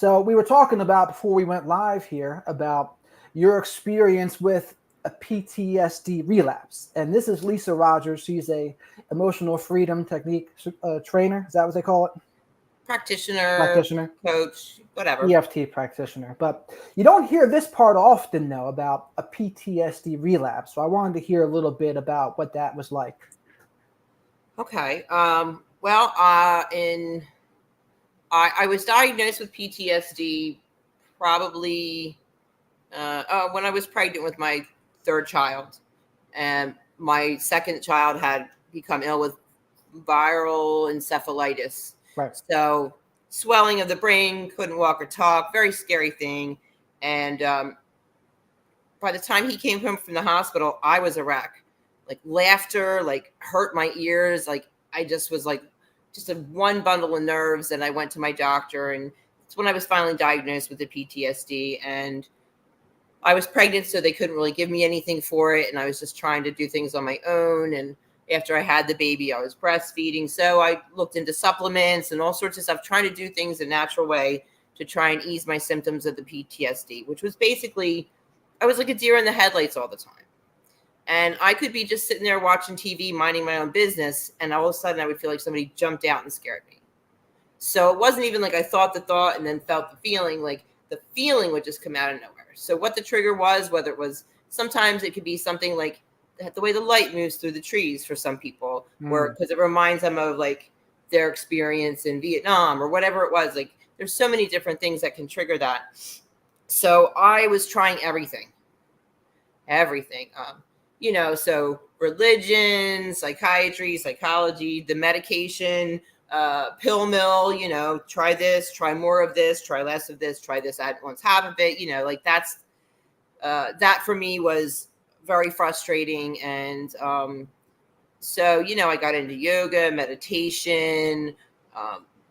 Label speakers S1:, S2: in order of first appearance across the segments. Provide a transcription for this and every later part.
S1: So we were talking about before we went live here about your experience with a PTSD relapse, and this is Lisa Rogers. She's a emotional freedom technique trainer. Is that what they call it?
S2: Practitioner,
S1: Practitioner.
S2: coach, whatever.
S1: EFT practitioner. But you don't hear this part often, though, about a PTSD relapse. So I wanted to hear a little bit about what that was like.
S2: Okay. Well, I was diagnosed with PTSD probably when I was pregnant with my third child, and my second child had become ill with viral encephalitis.
S1: Right.
S2: So swelling of the brain, couldn't walk or talk, very scary thing. And by the time he came home from the hospital, I was a wreck. Like laughter, like hurt my ears. Like I just was like just a one bundle of nerves. And I went to my doctor, and it's when I was finally diagnosed with the PTSD. And I was pregnant, so they couldn't really give me anything for it. And I was just trying to do things on my own. And after I had the baby, I was breastfeeding. So I looked into supplements and all sorts of stuff, trying to do things a natural way to try and ease my symptoms of the PTSD, which was basically, I was like a deer in the headlights all the time. And I could be just sitting there watching TV, minding my own business, and all of a sudden I would feel like somebody jumped out and scared me. So it wasn't even like I thought the thought and then felt the feeling, like the feeling would just come out of nowhere. So what the trigger was, whether it was, sometimes it could be something like the way the light moves through the trees for some people, where because it reminds them of like their experience in Vietnam or whatever it was. Like there's so many different things that can trigger that. So I was trying everything. So religion, psychiatry, psychology, the medication, pill mill, try this, try more of this, try less of this, try this at once half of it, like that for me was very frustrating. And so I got into yoga, meditation,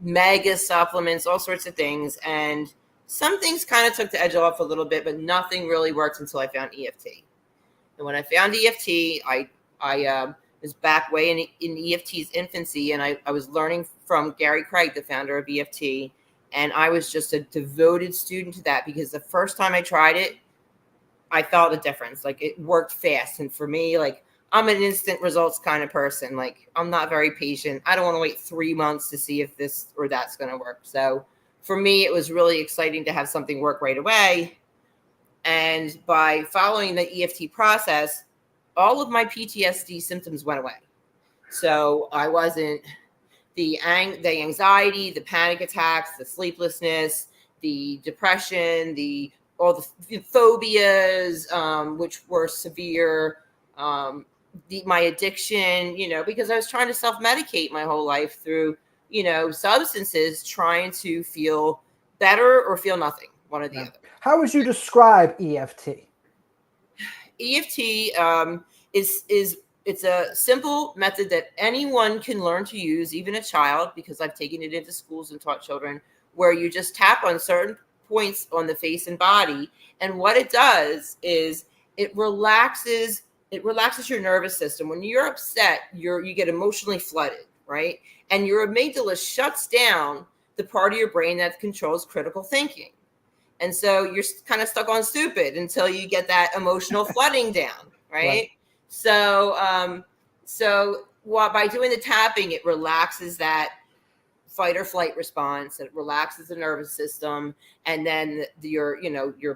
S2: mega supplements, all sorts of things. And some things kind of took the edge off a little bit, but nothing really worked until I found EFT. And when I found EFT, I was back way in EFT's infancy, and I was learning from Gary Craig, the founder of EFT, and I was just a devoted student to that because the first time I tried it, I felt a difference. Like it worked fast, and for me, like I'm an instant results kind of person. Like I'm not very patient. I don't want to wait 3 months to see if this or that's going to work. So for me, it was really exciting to have something work right away. And by following the EFT process, all of my PTSD symptoms went away. So I wasn't the anxiety, the panic attacks, the sleeplessness, the depression, all the phobias, which were severe, my addiction, because I was trying to self-medicate my whole life through, substances, trying to feel better or feel nothing, one or the other.
S1: How would you describe EFT?
S2: EFT it's a simple method that anyone can learn to use, even a child, because I've taken it into schools and taught children, where you just tap on certain points on the face and body. And what it does is it relaxes your nervous system. When you're upset, you get emotionally flooded, right? And your amygdala shuts down the part of your brain that controls critical thinking. And so you're kind of stuck on stupid until you get that emotional flooding down, right? So by doing the tapping, it relaxes that fight or flight response. It relaxes the nervous system, and then your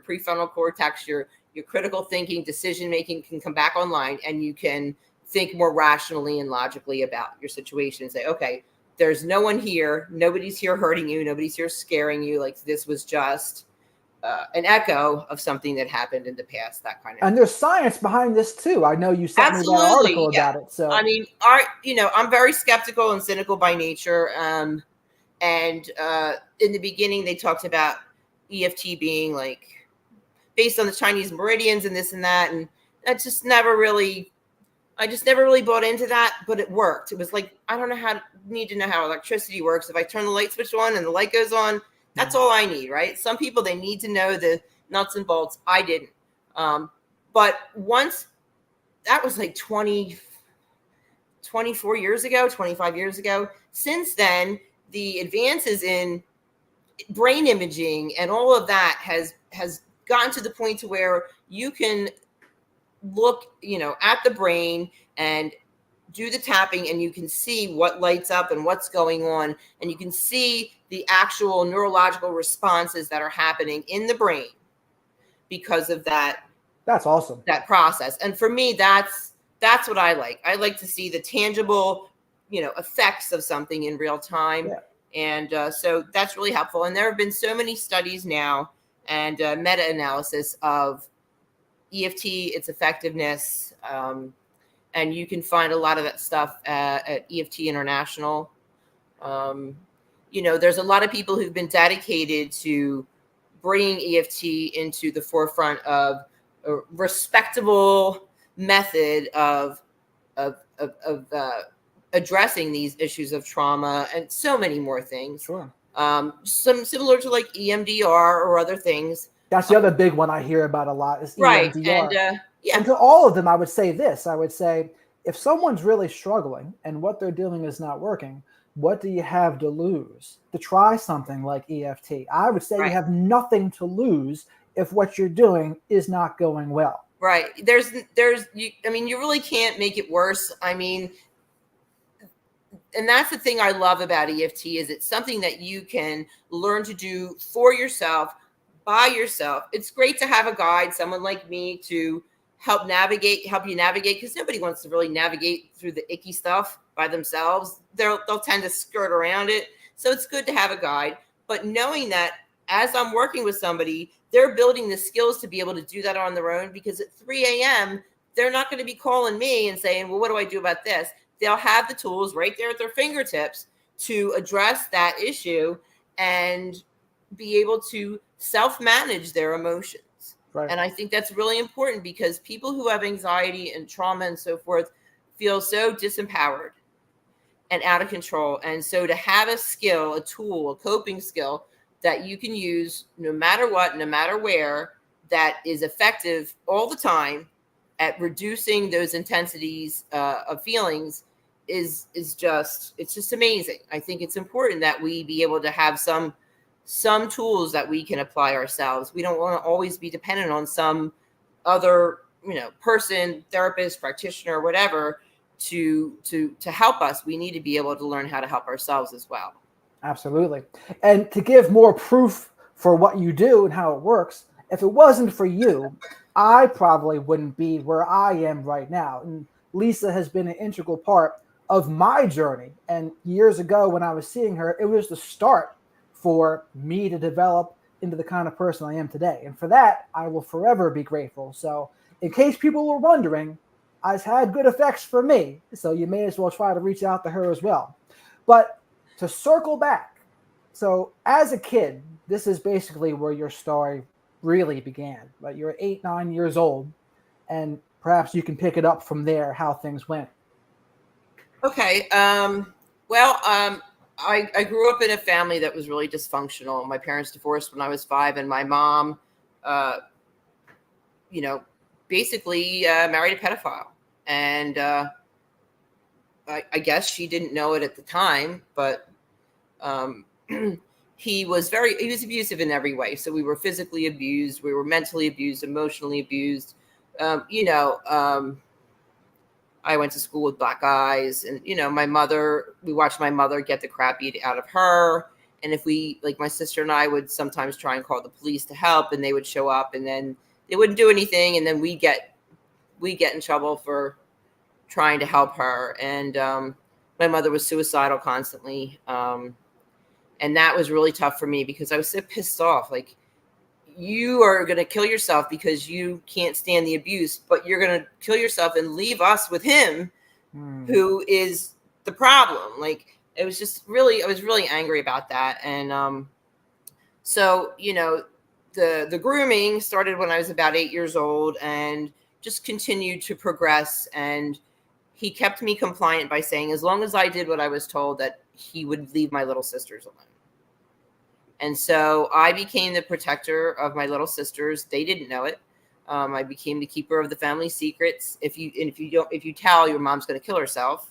S2: prefrontal cortex, your critical thinking, decision making can come back online, and you can think more rationally and logically about your situation and say, okay, there's no one here, nobody's here hurting you, nobody's here scaring you. Like this was just an echo of something that happened in the past, that kind of.
S1: And there's science behind this too. I know you sent me that article about it. So
S2: I mean, I'm very skeptical and cynical by nature. And in the beginning, they talked about EFT being like based on the Chinese meridians and this and that, and I just never really bought into that. But it worked. It was like I need to know how electricity works. If I turn the light switch on and the light goes on, that's all I need, right? Some people, they need to know the nuts and bolts. I didn't. But once that was like 24 years ago, 25 years ago. Since then, the advances in brain imaging and all of that has gotten to the point to where you can look, at the brain and do the tapping, and you can see what lights up and what's going on, and you can see the actual neurological responses that are happening in the brain because of that.
S1: That's awesome.
S2: That process. And for me, that's what I like. I like to see the tangible, effects of something in real time.
S1: Yeah.
S2: And so that's really helpful. And there have been so many studies now and meta-analysis of EFT, its effectiveness. And you can find a lot of that stuff at EFT International. There's a lot of people who've been dedicated to bringing EFT into the forefront of a respectable method of addressing these issues of trauma and so many more things.
S1: Sure.
S2: Some similar to like EMDR or other things.
S1: That's the other big one I hear about a lot is
S2: Right.
S1: EMDR.
S2: And
S1: And to all of them, I would say this. I would say, if someone's really struggling and what they're doing is not working, what do you have to lose? To try something like EFT. I would say
S2: Right.
S1: you have nothing to lose if what you're doing is not going well.
S2: Right. You really can't make it worse. And that's the thing I love about EFT is it's something that you can learn to do for yourself, by yourself. It's great to have a guide, someone like me, to help you navigate, because nobody wants to really navigate through the icky stuff by themselves. They'll tend to skirt around it. So it's good to have a guide. But knowing that as I'm working with somebody, they're building the skills to be able to do that on their own, because at 3 a.m., they're not going to be calling me and saying, well, what do I do about this? They'll have the tools right there at their fingertips to address that issue and be able to self-manage their emotions.
S1: Right.
S2: And I think that's really important, because people who have anxiety and trauma and so forth feel so disempowered and out of control. And so to have a skill, a tool, a coping skill that you can use no matter what, no matter where, that is effective all the time at reducing those intensities of feelings is just amazing. I think it's important that we be able to have some tools that we can apply ourselves. We don't want to always be dependent on some other, person, therapist, practitioner, whatever, to help us. We need to be able to learn how to help ourselves as well.
S1: Absolutely. And to give more proof for what you do and how it works, if it wasn't for you, I probably wouldn't be where I am right now. And Lisa has been an integral part of my journey. And years ago when I was seeing her, it was the start for me to develop into the kind of person I am today. And for that, I will forever be grateful. So in case people were wondering, I've had good effects for me. So you may as well try to reach out to her as well. But to circle back, so as a kid, this is basically where your story really began. Right? You're 8, 9 years old, and perhaps you can pick it up from there, how things went.
S2: Okay. I grew up in a family that was really dysfunctional. My parents divorced when I was 5, and my mom, basically married a pedophile. And I guess she didn't know it at the time, but he was abusive in every way. So we were physically abused, we were mentally abused, emotionally abused. I went to school with black eyes, and we watched my mother get the crap beat out of her. And if my sister and I would sometimes try and call the police to help, and they would show up, and then they wouldn't do anything, and then we get in trouble for trying to help her. And my mother was suicidal constantly, and that was really tough for me, because I was so pissed off. Like, you are going to kill yourself because you can't stand the abuse, but you're going to kill yourself and leave us with him, who is the problem. Like, I was really angry about that. And so the grooming started when I was about 8 years old, and just continued to progress. And he kept me compliant by saying, as long as I did what I was told, that he would leave my little sisters alone. And so I became the protector of my little sisters. They didn't know it. I became the keeper of the family secrets. If you tell, your mom's going to kill herself,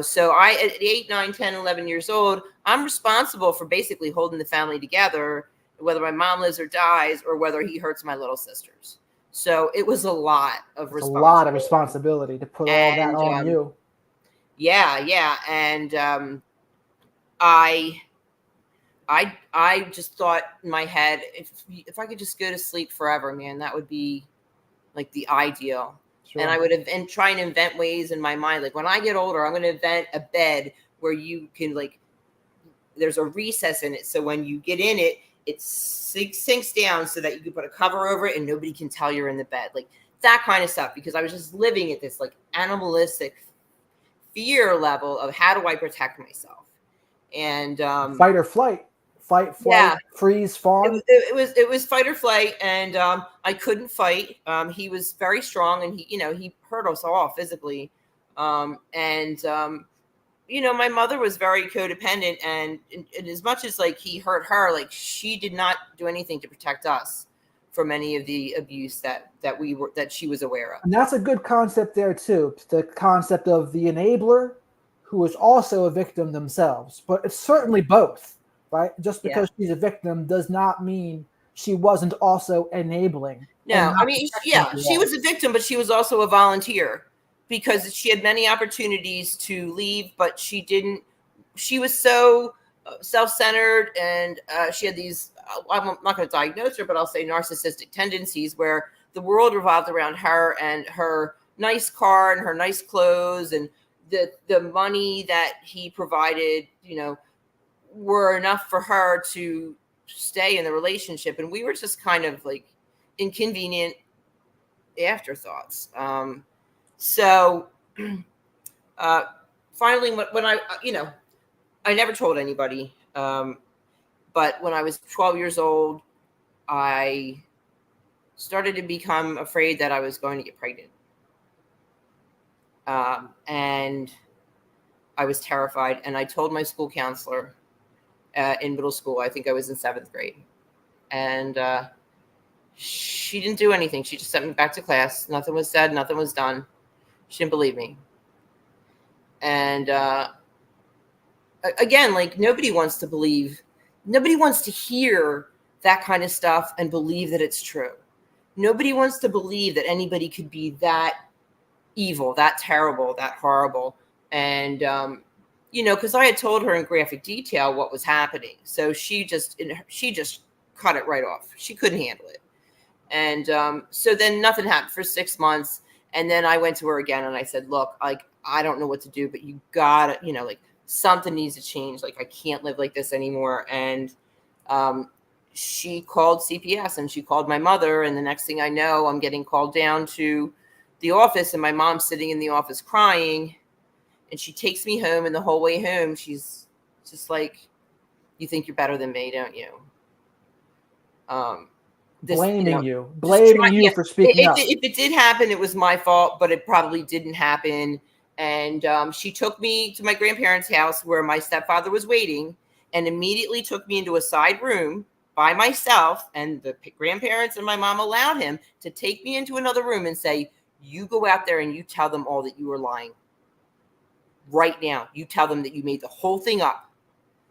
S2: So I, at 8, 9, 10, 11 years old, I'm responsible for basically holding the family together, whether my mom lives or dies, or whether he hurts my little sisters. So it was a lot of
S1: It's a lot of
S2: responsibility.
S1: responsibility to put all that
S2: And
S1: on you.
S2: yeah. And I I just thought in my head, if I could just go to sleep forever, man, that would be like the ideal.
S1: Sure.
S2: And I would have and try and invent ways in my mind, like when I get older, I'm going to invent a bed where you can like there's a recess in it, so when you get in it, it sinks down so that you can put a cover over it and nobody can tell you're in the bed, like that kind of stuff. Because I was just living at this like animalistic fear level of how do I protect myself, and
S1: Fight or flight, fight, flight,
S2: yeah,
S1: freeze, fawn.
S2: it was fight or flight, and I couldn't fight. He was very strong, and he hurt us all physically, and my mother was very codependent, and as much as like he hurt her, like she did not do anything to protect us from any of the abuse that she was aware of.
S1: And that's a good concept there too. The concept of the enabler who is also a victim themselves. But it's certainly both, right? Just because she's a victim does not mean she wasn't also enabling.
S2: No, I mean, she was a victim, but she was also a volunteer because she had many opportunities to leave, but she didn't. She was so self-centered, and she had these, I'm not going to diagnose her, but I'll say narcissistic tendencies where the world revolved around her and her nice car and her nice clothes, and the money that he provided, were enough for her to stay in the relationship. And we were just kind of like inconvenient afterthoughts. So finally, when I never told anybody. But when I was 12 years old, I started to become afraid that I was going to get pregnant. And I was terrified. And I told my school counselor in middle school. I think I was in 7th grade. And she didn't do anything. She just sent me back to class. Nothing was said. Nothing was done. She didn't believe me. And again, like nobody wants to believe. Nobody wants to hear that kind of stuff and believe that it's true. Nobody wants to believe that anybody could be that evil, that terrible, that horrible. And, because I had told her in graphic detail what was happening. So she just cut it right off. She couldn't handle it. And so then nothing happened for 6 months. And then I went to her again and I said, look, like, I don't know what to do, but you gotta, like something needs to change. Like, I can't live like this anymore. And she called CPS and she called my mother. And the next thing I know, I'm getting called down to the office and my mom's sitting in the office crying. And she takes me home, and the whole way home, she's just you think you're better than me, don't you?
S1: Blaming you for speaking up.
S2: If it did happen, it was my fault, but it probably didn't happen. And she took me to my grandparents' house where my stepfather was waiting, and immediately took me into a side room by myself. And the grandparents and my mom allowed him to take me into another room and say, you go out there and you tell them all that you were lying. Right now, you tell them that you made the whole thing up,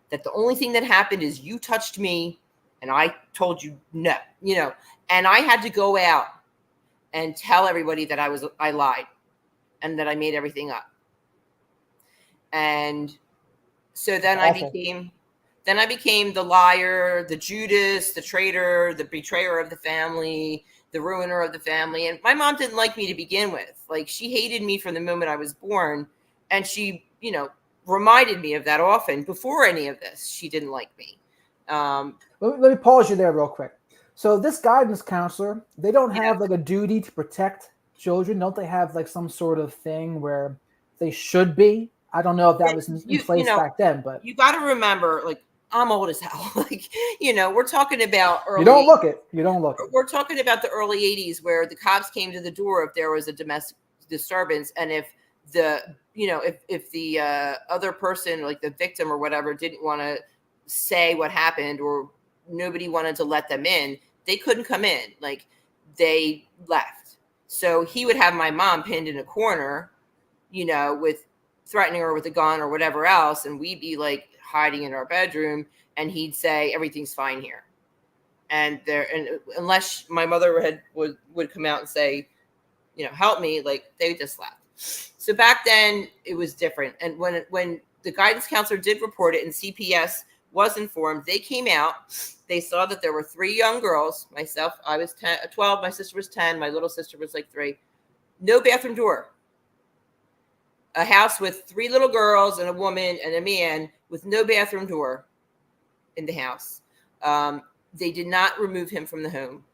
S2: that the only thing that happened is you touched me and I told you no, and I had to go out and tell everybody that I lied and that I made everything up. And so then I became the liar, the Judas, the traitor, the betrayer of the family, the ruiner of the family. And my mom didn't like me to begin with. Like, she hated me from the moment I was born. And she, reminded me of that often. Before any of this, she didn't like me.
S1: Let me pause you there real quick. So this guidance counselor, they don't have like a duty to protect children. Don't they have like some sort of thing where they should be? I don't know if that was in place back then, but
S2: you got to remember, like, I'm old as hell. Like, we're talking about early.
S1: You don't look it.
S2: We're talking about the early 80s where the cops came to the door if there was a domestic disturbance. And if the, if the other person, like the victim or whatever, didn't want to say what happened or nobody wanted to let them in, they couldn't come in. Like, they left. So he would have my mom pinned in a corner, with threatening her with a gun or whatever else, and we'd be like hiding in our bedroom, and he'd say everything's fine here. And unless my mother would come out and say, help me, like they just left. So back then it was different. And when the guidance counselor did report it and CPS was informed, they came out, they saw that there were 3 young girls, myself, I was 12, my sister was 10, my little sister was like 3, no bathroom door. A house with 3 little girls and a woman and a man with no bathroom door in the house. They did not remove him from the home.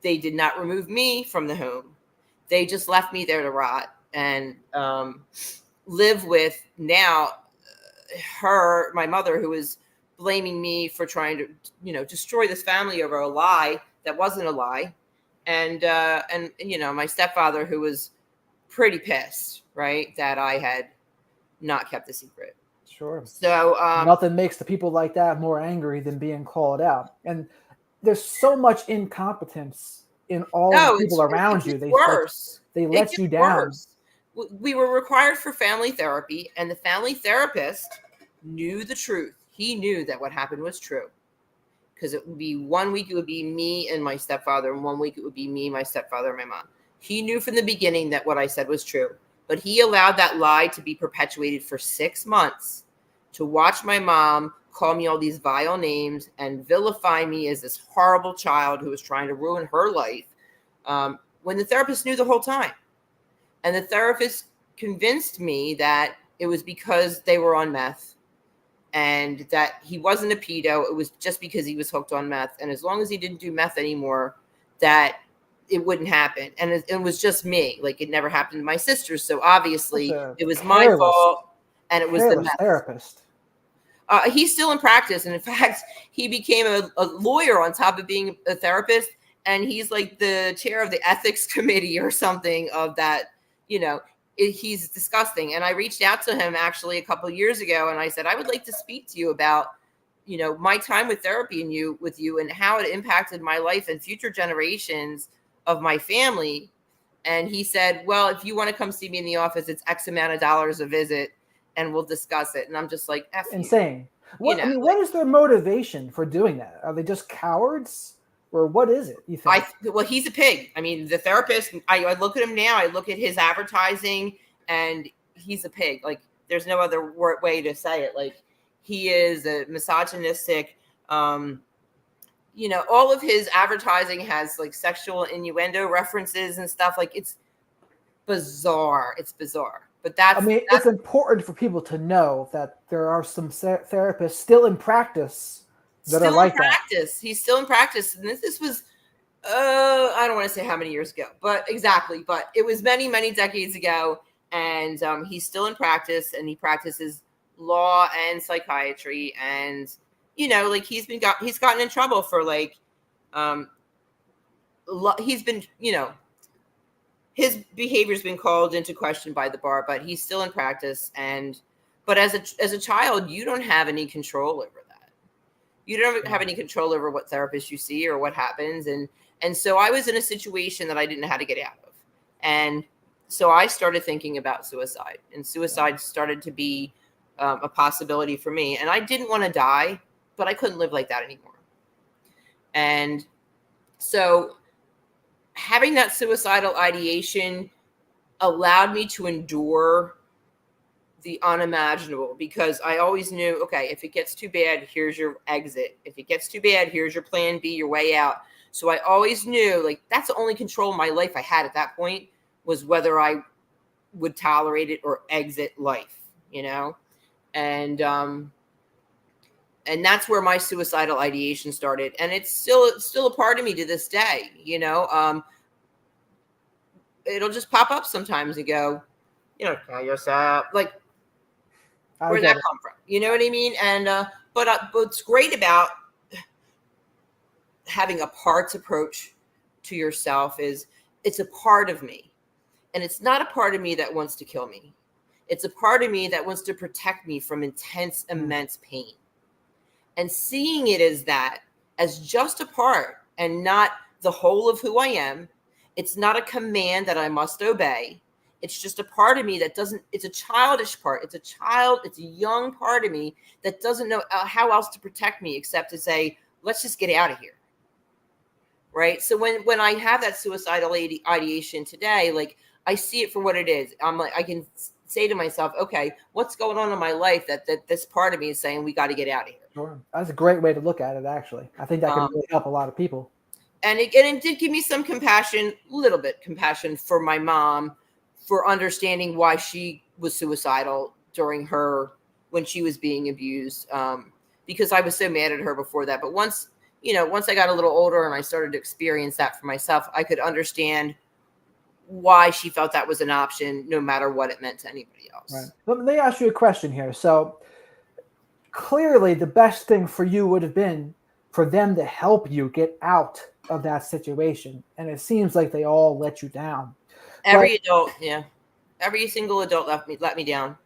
S2: They did not remove me from the home. They just left me there to rot and live with now my mother, who was blaming me for trying to, destroy this family over a lie that wasn't a lie. And my stepfather, who was pretty pissed, right, that I had not kept the secret.
S1: Sure.
S2: So
S1: nothing makes the people like that more angry than being called out. And there's so much incompetence in all the people around you. They let you down.
S2: Worse. We were required for family therapy, and the family therapist knew the truth. He knew that what happened was true, because it would be 1 week it would be me and my stepfather, and 1 week it would be me, my stepfather, and my mom. He knew from the beginning that what I said was true, but he allowed that lie to be perpetuated for 6 months, to watch my mom call me all these vile names and vilify me as this horrible child who was trying to ruin her life, when the therapist knew the whole time. And the therapist convinced me that it was because they were on meth and that he wasn't a pedo. It was just because he was hooked on meth. And as long as he didn't do meth anymore, that it wouldn't happen. And it was just me. Like, it never happened to my sisters. So obviously it was my fault. And it was the meth
S1: therapist.
S2: He's still in practice. And in fact, he became a lawyer on top of being a therapist. And he's like the chair of the ethics committee or something of that, he's disgusting. And I reached out to him actually a couple of years ago. And I said, I would like to speak to you about, my time with therapy and with you and how it impacted my life and future generations of my family. And he said, well, if you want to come see me in the office, it's X amount of dollars a visit and we'll discuss it. And I'm just like, F
S1: insane.
S2: You.
S1: What is their motivation for doing that? Are they just cowards? Or what is it, you think?
S2: Well, he's a pig. I mean, the therapist, I look at him now, I look at his advertising, and he's a pig. Like, there's no other way to say it. Like, he is a misogynistic, all of his advertising has, like, sexual innuendo references and stuff. Like, it's bizarre. It's bizarre. But
S1: it's important for people to know that there are some therapists still in practice that are like that.
S2: He's still in practice. And this was, I don't want to say how many years ago, but exactly. But it was many, many decades ago. And he's still in practice, and he practices law and psychiatry. And, he's gotten in trouble for he's been, his behavior's been called into question by the bar, but he's still in practice. But as a child, you don't have any control over that. You don't have any control over what therapist you see or what happens. And so I was in a situation that I didn't know how to get out of. And so I started thinking about suicide, and suicide started to be a possibility for me. And I didn't want to die, but I couldn't live like that anymore. And so having that suicidal ideation allowed me to endure the unimaginable, because I always knew, okay, if it gets too bad, here's your exit. If it gets too bad, here's your plan B, your way out. So I always knew, like, that's the only control of my life I had at that point, was whether I would tolerate it or exit life, and that's where my suicidal ideation started. And it's still a part of me to this day. It'll just pop up sometimes and go, kill yourself. Like, where'd that come from? You know what I mean? And but what's great about having a parts approach to yourself is it's a part of me, and it's not a part of me that wants to kill me. It's a part of me that wants to protect me from intense, immense pain. And seeing it as just a part and not the whole of who I am. It's not a command that I must obey. It's just a part of me that doesn't, it's a childish part. It's a young part of me that doesn't know how else to protect me except to say, let's just get out of here. Right. So when I have that suicidal ideation today, like I see it for what it is. I'm like, I can say to myself, okay, what's going on in my life that this part of me is saying we got to get out of here.
S1: Sure. That's a great way to look at it, actually. I think that can really help a lot of people.
S2: And it did give me some compassion, little bit compassion for my mom for understanding why she was suicidal when she was being abused. Because I was so mad at her before that. But once I got a little older and I started to experience that for myself, I could understand why she felt that was an option, no matter what it meant to anybody else.
S1: Right. Let me ask you a question here. So clearly the best thing for you would have been for them to help you get out of that situation. And it seems like they all let you down.
S2: Every single adult let me down.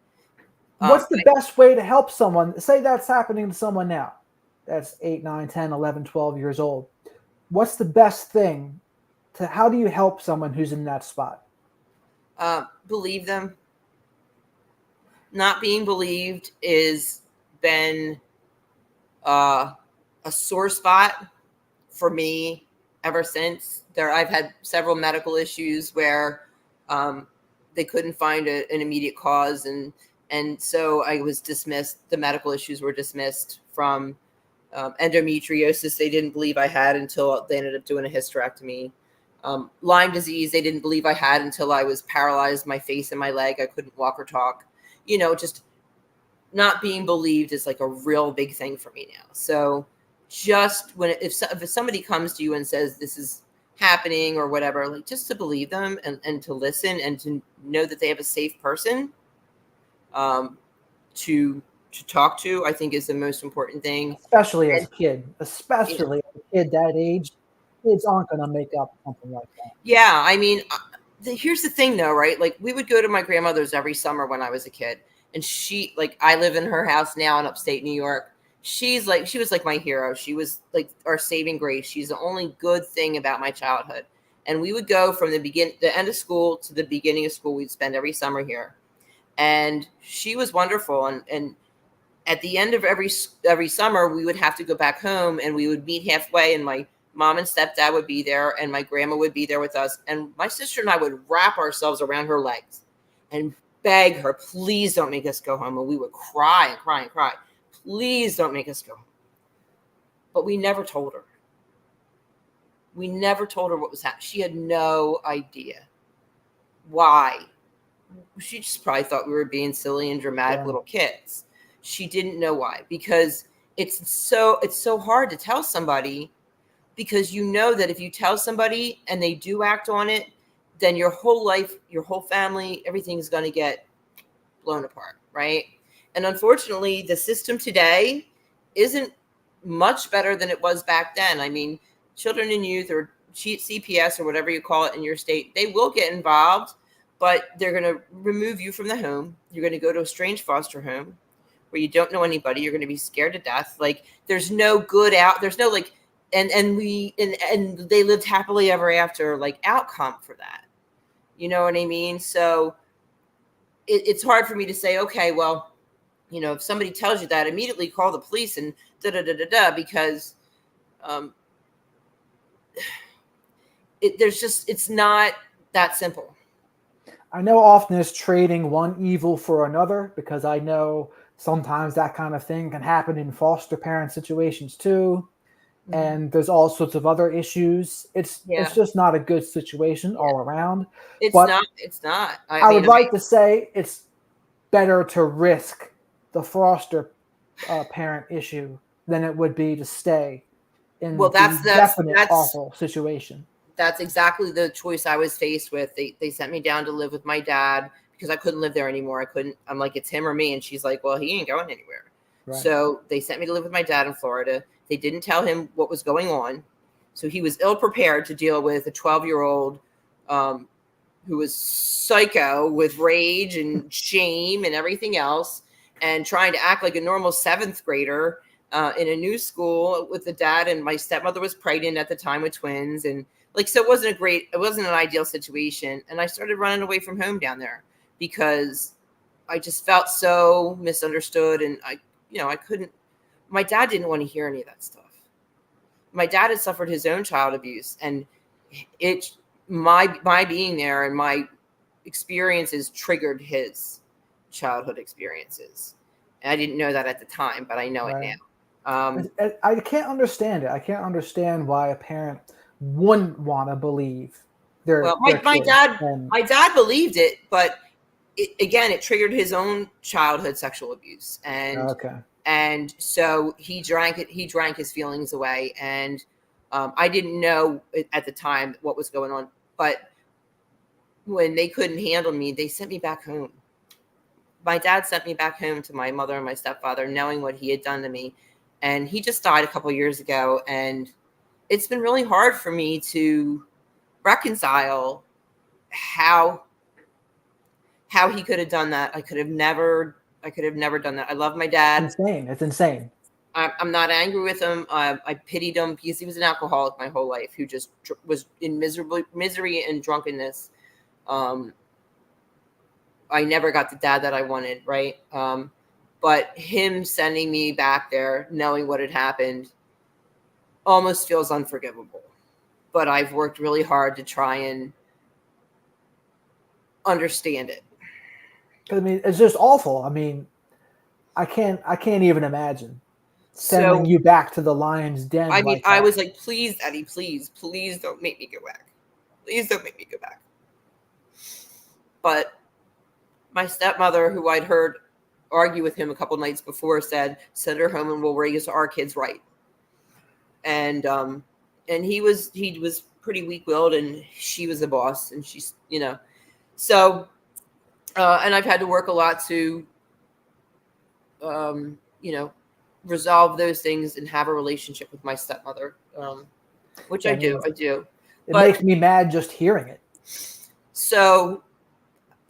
S1: What's the best way to help someone? Say that's happening to someone now. That's 8, 9, 10, 11, 12 years old. What's the best thing how do you help someone who's in that spot?
S2: Believe them. Not being believed is been a sore spot for me ever since. I've had several medical issues where they couldn't find an immediate cause, and so I was dismissed. The medical issues were dismissed from endometriosis. They didn't believe I had until they ended up doing a hysterectomy. Lyme disease, they didn't believe I had until I was paralyzed, my face and my leg. I couldn't walk or talk. Just not being believed is like a real big thing for me now. So just if somebody comes to you and says this is happening or whatever, like just to believe them and to listen and to know that they have a safe person to talk to, I think is the most important thing.
S1: Especially as a kid, especially as a kid that age, kids aren't going to make up something like that.
S2: Yeah. I mean, here's the thing though, right? Like we would go to my grandmother's every summer when I was a kid, and I live in her house now in upstate New York. She was like my hero. She was like our saving grace. She's the only good thing about my childhood. And we would go from the end of school to the beginning of school. We'd spend every summer here. And she was wonderful. And at the end of every summer, we would have to go back home and we would meet halfway, and my mom and stepdad would be there and my grandma would be there with us. And my sister and I would wrap ourselves around her legs and beg her, please don't make us go home. And we would cry and cry and cry. Please don't make us go home. But we never told her. We never told her what was happening. She had no idea why. She just probably thought we were being silly and dramatic little kids. She didn't know why, because it's so hard to tell somebody, because you know that if you tell somebody and they do act on it, then your whole life, your whole family, everything's going to get blown apart, right? And unfortunately, the system today isn't much better than it was back then. I mean, children and youth, or CPS, or whatever you call it in your state, they will get involved, but they're going to remove you from the home. You're going to go to a strange foster home where you don't know anybody. You're going to be scared to death. Like there's no good out. There's no like, and they lived happily ever after like outcome for that. You know what I mean? So it's hard for me to say, okay, well, if somebody tells you that, immediately call the police and because it's not that simple.
S1: I know often it's trading one evil for another, because I know sometimes that kind of thing can happen in foster parent situations too. Mm-hmm. And there's all sorts of other issues. It's just not a good situation all around.
S2: It's not.
S1: I would like to say it's better to risk the foster parent issue than it would be to stay in that's awful situation.
S2: That's exactly the choice I was faced with. They sent me down to live with my dad because I couldn't live there anymore. I'm like, it's him or me. And she's like, well, he ain't going anywhere. Right. So they sent me to live with my dad in Florida. They didn't tell him what was going on. So he was ill prepared to deal with a 12-year-old who was psycho with rage and shame and everything else, and trying to act like a normal 7th grader in a new school with the dad, and my stepmother was pregnant at the time with twins, and like, so it wasn't an ideal situation. And I started running away from home down there because I just felt so misunderstood, and I couldn't. My dad didn't want to hear any of that stuff. My dad had suffered his own child abuse, and my being there and my experiences triggered his childhood experiences. And I didn't know that at the time, but I know it
S1: Right.
S2: now. Um,
S1: I can't understand it. I can't understand why a parent wouldn't want to believe
S2: well,
S1: their
S2: my
S1: kid.
S2: dad,
S1: And
S2: my dad believed it, but it triggered his own childhood sexual abuse,
S1: okay,
S2: and so he drank it. He drank his feelings away, and I didn't know at the time what was going on. But when they couldn't handle me, they sent me back home. My dad sent me back home to my mother and my stepfather, knowing what he had done to me. And he just died a couple years ago, and it's been really hard for me to reconcile how he could have done that. I could have never done that. I love my dad.
S1: insane. It's insane.
S2: I'm not angry with him. I pitied him because he was an alcoholic my whole life, who just was in misery and drunkenness. I never got the dad that I wanted, right? But him sending me back there, knowing what had happened, almost feels unforgivable. But I've worked really hard to try and understand it.
S1: I mean, it's just awful. I mean, I can't even imagine sending
S2: So,
S1: you back to the lion's den
S2: I mean,
S1: like
S2: I
S1: that.
S2: was like, please, Daddy, please don't make me go back. Please don't make me go back. But my stepmother, who I'd heard argue with him a couple nights before, said, send her home and we'll raise our kids right. And he was pretty weak-willed, and she was the boss, and she's, so and I've had to work a lot to um, you know resolve those things and have a relationship with my stepmother, which
S1: Yeah,
S2: I
S1: I mean,
S2: do.
S1: it
S2: But
S1: makes me mad just hearing it.
S2: so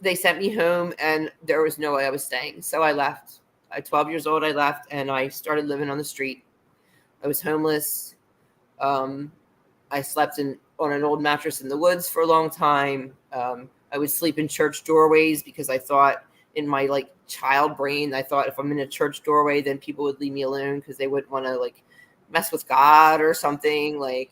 S2: they sent me home, and there was no way I was staying, so I left. At 12 years old, I left, and I started living on the street. I was homeless. I slept on an old mattress in the woods for a long time. I would sleep in church doorways because I thought, in my like child brain, I thought if I'm in a church doorway, then people would leave me alone because they wouldn't want to like mess with God or something. Like,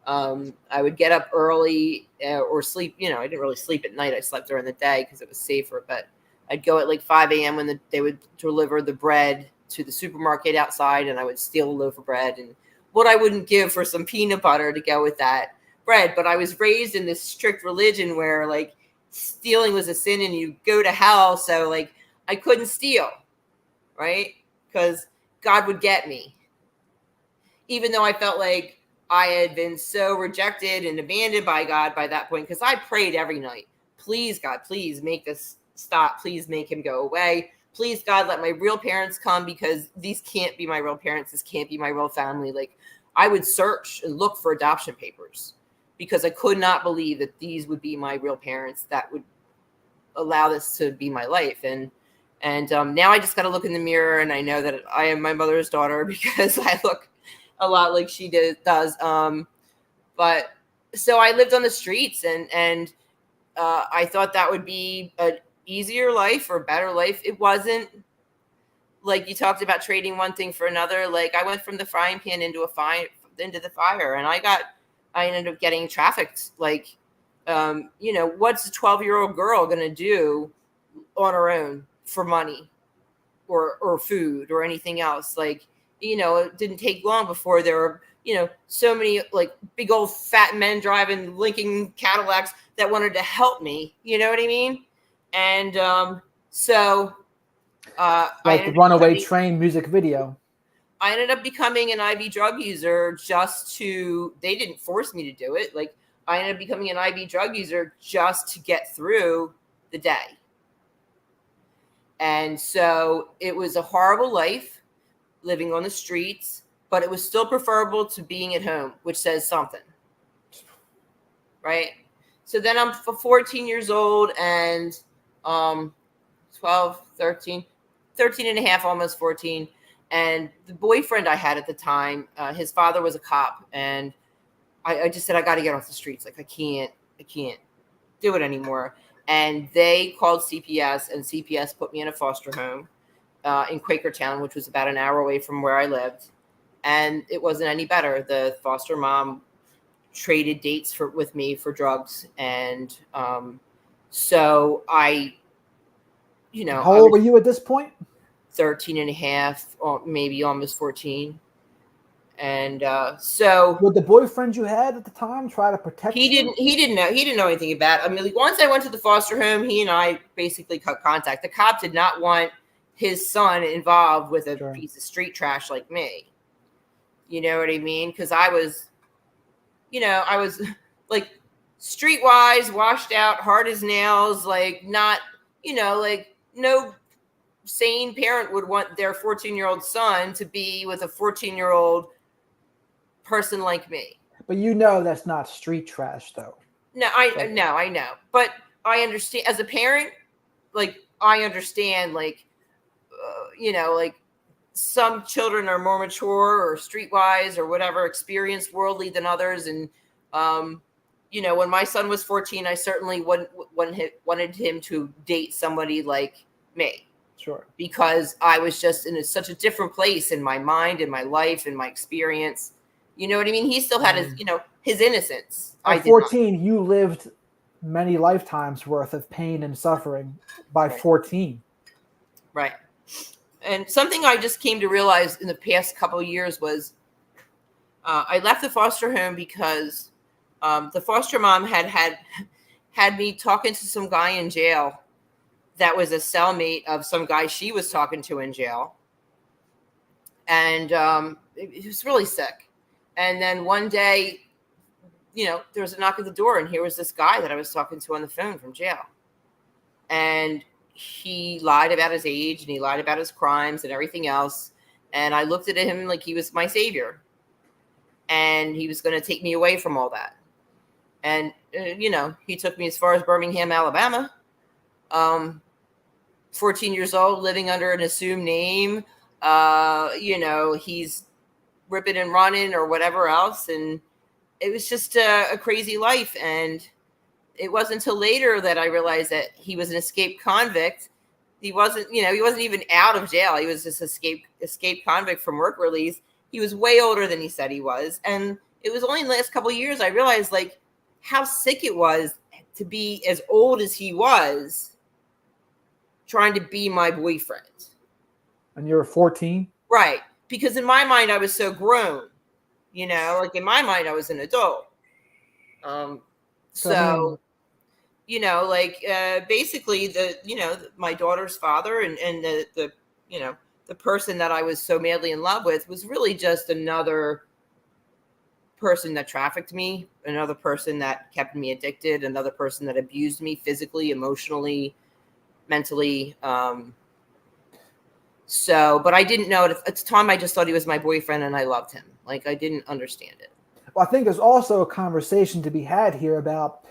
S2: I would get up early or sleep. I didn't really sleep at night. I slept during the day because it was safer. But I'd go at like 5 a.m. when they would deliver the bread to the supermarket outside, and I would steal a loaf of bread and what I wouldn't give for some peanut butter to go with that bread. But I was raised in this strict religion where like stealing was a sin and you go to hell. So like I couldn't steal, right? Because God would get me. Even though I felt like I had been so rejected and abandoned by God by that point, because I prayed every night, please, God, please make this stop. Please make him go away. Please, God, let my real parents come, because these can't be my real parents. This can't be my real family. Like, I would search and look for adoption papers because I could not believe that these would be my real parents that would allow this to be my life. And now I just got to look in the mirror, and I know that I am my mother's daughter because I look a lot like she does. But so I lived on the streets, and I thought that would be an easier life or better life. It wasn't. Like, you talked about trading one thing for another. Like, I went from the frying pan into the fire, and I ended up getting trafficked. Like, what's a 12-year-old girl going to do on her own for money or food or anything else? Like, it didn't take long before there were, so many like big old fat men driving Lincoln Cadillacs that wanted to help me. You know what I mean? And so I
S1: Like the
S2: ended up
S1: Runaway
S2: becoming
S1: Train music video.
S2: I ended up becoming an IV drug user they didn't force me to do it. Like, I ended up becoming an IV drug user just to get through the day. And so it was a horrible life living on the streets, but it was still preferable to being at home, which says something, right? So then I'm 14 years old and 12, 13 and a half, almost 14. And the boyfriend I had at the time, his father was a cop, and I just said, I got to get off the streets. Like, I can't do it anymore. And they called CPS, and CPS put me in a foster home in Quakertown, which was about an hour away from where I lived. And it wasn't any better. The foster mom traded dates with me for drugs. And so I
S1: How
S2: I
S1: old were
S2: was
S1: you at this point?
S2: 13 and a half, or maybe almost 14. And so
S1: Would the boyfriend you had at the time try to protect you?
S2: he didn't know anything about it. I mean, like, once I went to the foster home, he and I basically cut contact. The cop did not want his son involved with a
S1: Sure.
S2: piece of street trash like me. You know what I mean? Because I was like streetwise, washed out, hard as nails, like not, like no sane parent would want their 14-year-old son to be with a 14-year-old person like me.
S1: But you know that's not street trash, though.
S2: No, I know, but I understand as a parent. Like, I understand, like, like some children are more mature or streetwise or whatever, experienced worldly than others, and when my son was 14, I certainly wanted him to date somebody like me.
S1: Sure.
S2: Because I was just in such a different place in my mind, in my life, in my experience. You know what I mean? He still had his innocence.
S1: At 14, you lived many lifetimes worth of pain and suffering by 14.
S2: Right. And something I just came to realize in the past couple of years was I left the foster home because the foster mom had me talking to some guy in jail that was a cellmate of some guy she was talking to in jail. And it was really sick. And then one day, there was a knock at the door, and here was this guy that I was talking to on the phone from jail. And he lied about his age, and he lied about his crimes and everything else. And I looked at him like he was my savior, and he was going to take me away from all that. And, he took me as far as Birmingham, Alabama. 14 years old, living under an assumed name. He's ripping and running or whatever else. And it was just a crazy life. And it wasn't until later that I realized that he was an escaped convict. He wasn't even out of jail. He was just escaped convict from work release. He was way older than he said he was. And it was only in the last couple of years I realized, like, how sick it was to be as old as he was trying to be my boyfriend.
S1: And you were 14?
S2: Right. Because in my mind, I was so grown, like in my mind, I was an adult. Basically my daughter's father and the person that I was so madly in love with was really just another person that trafficked me, another person that kept me addicted, another person that abused me physically, emotionally, mentally. But I didn't know at the time. I just thought he was my boyfriend and I loved him. Like, I didn't understand it.
S1: Well, I think there's also a conversation to be had here about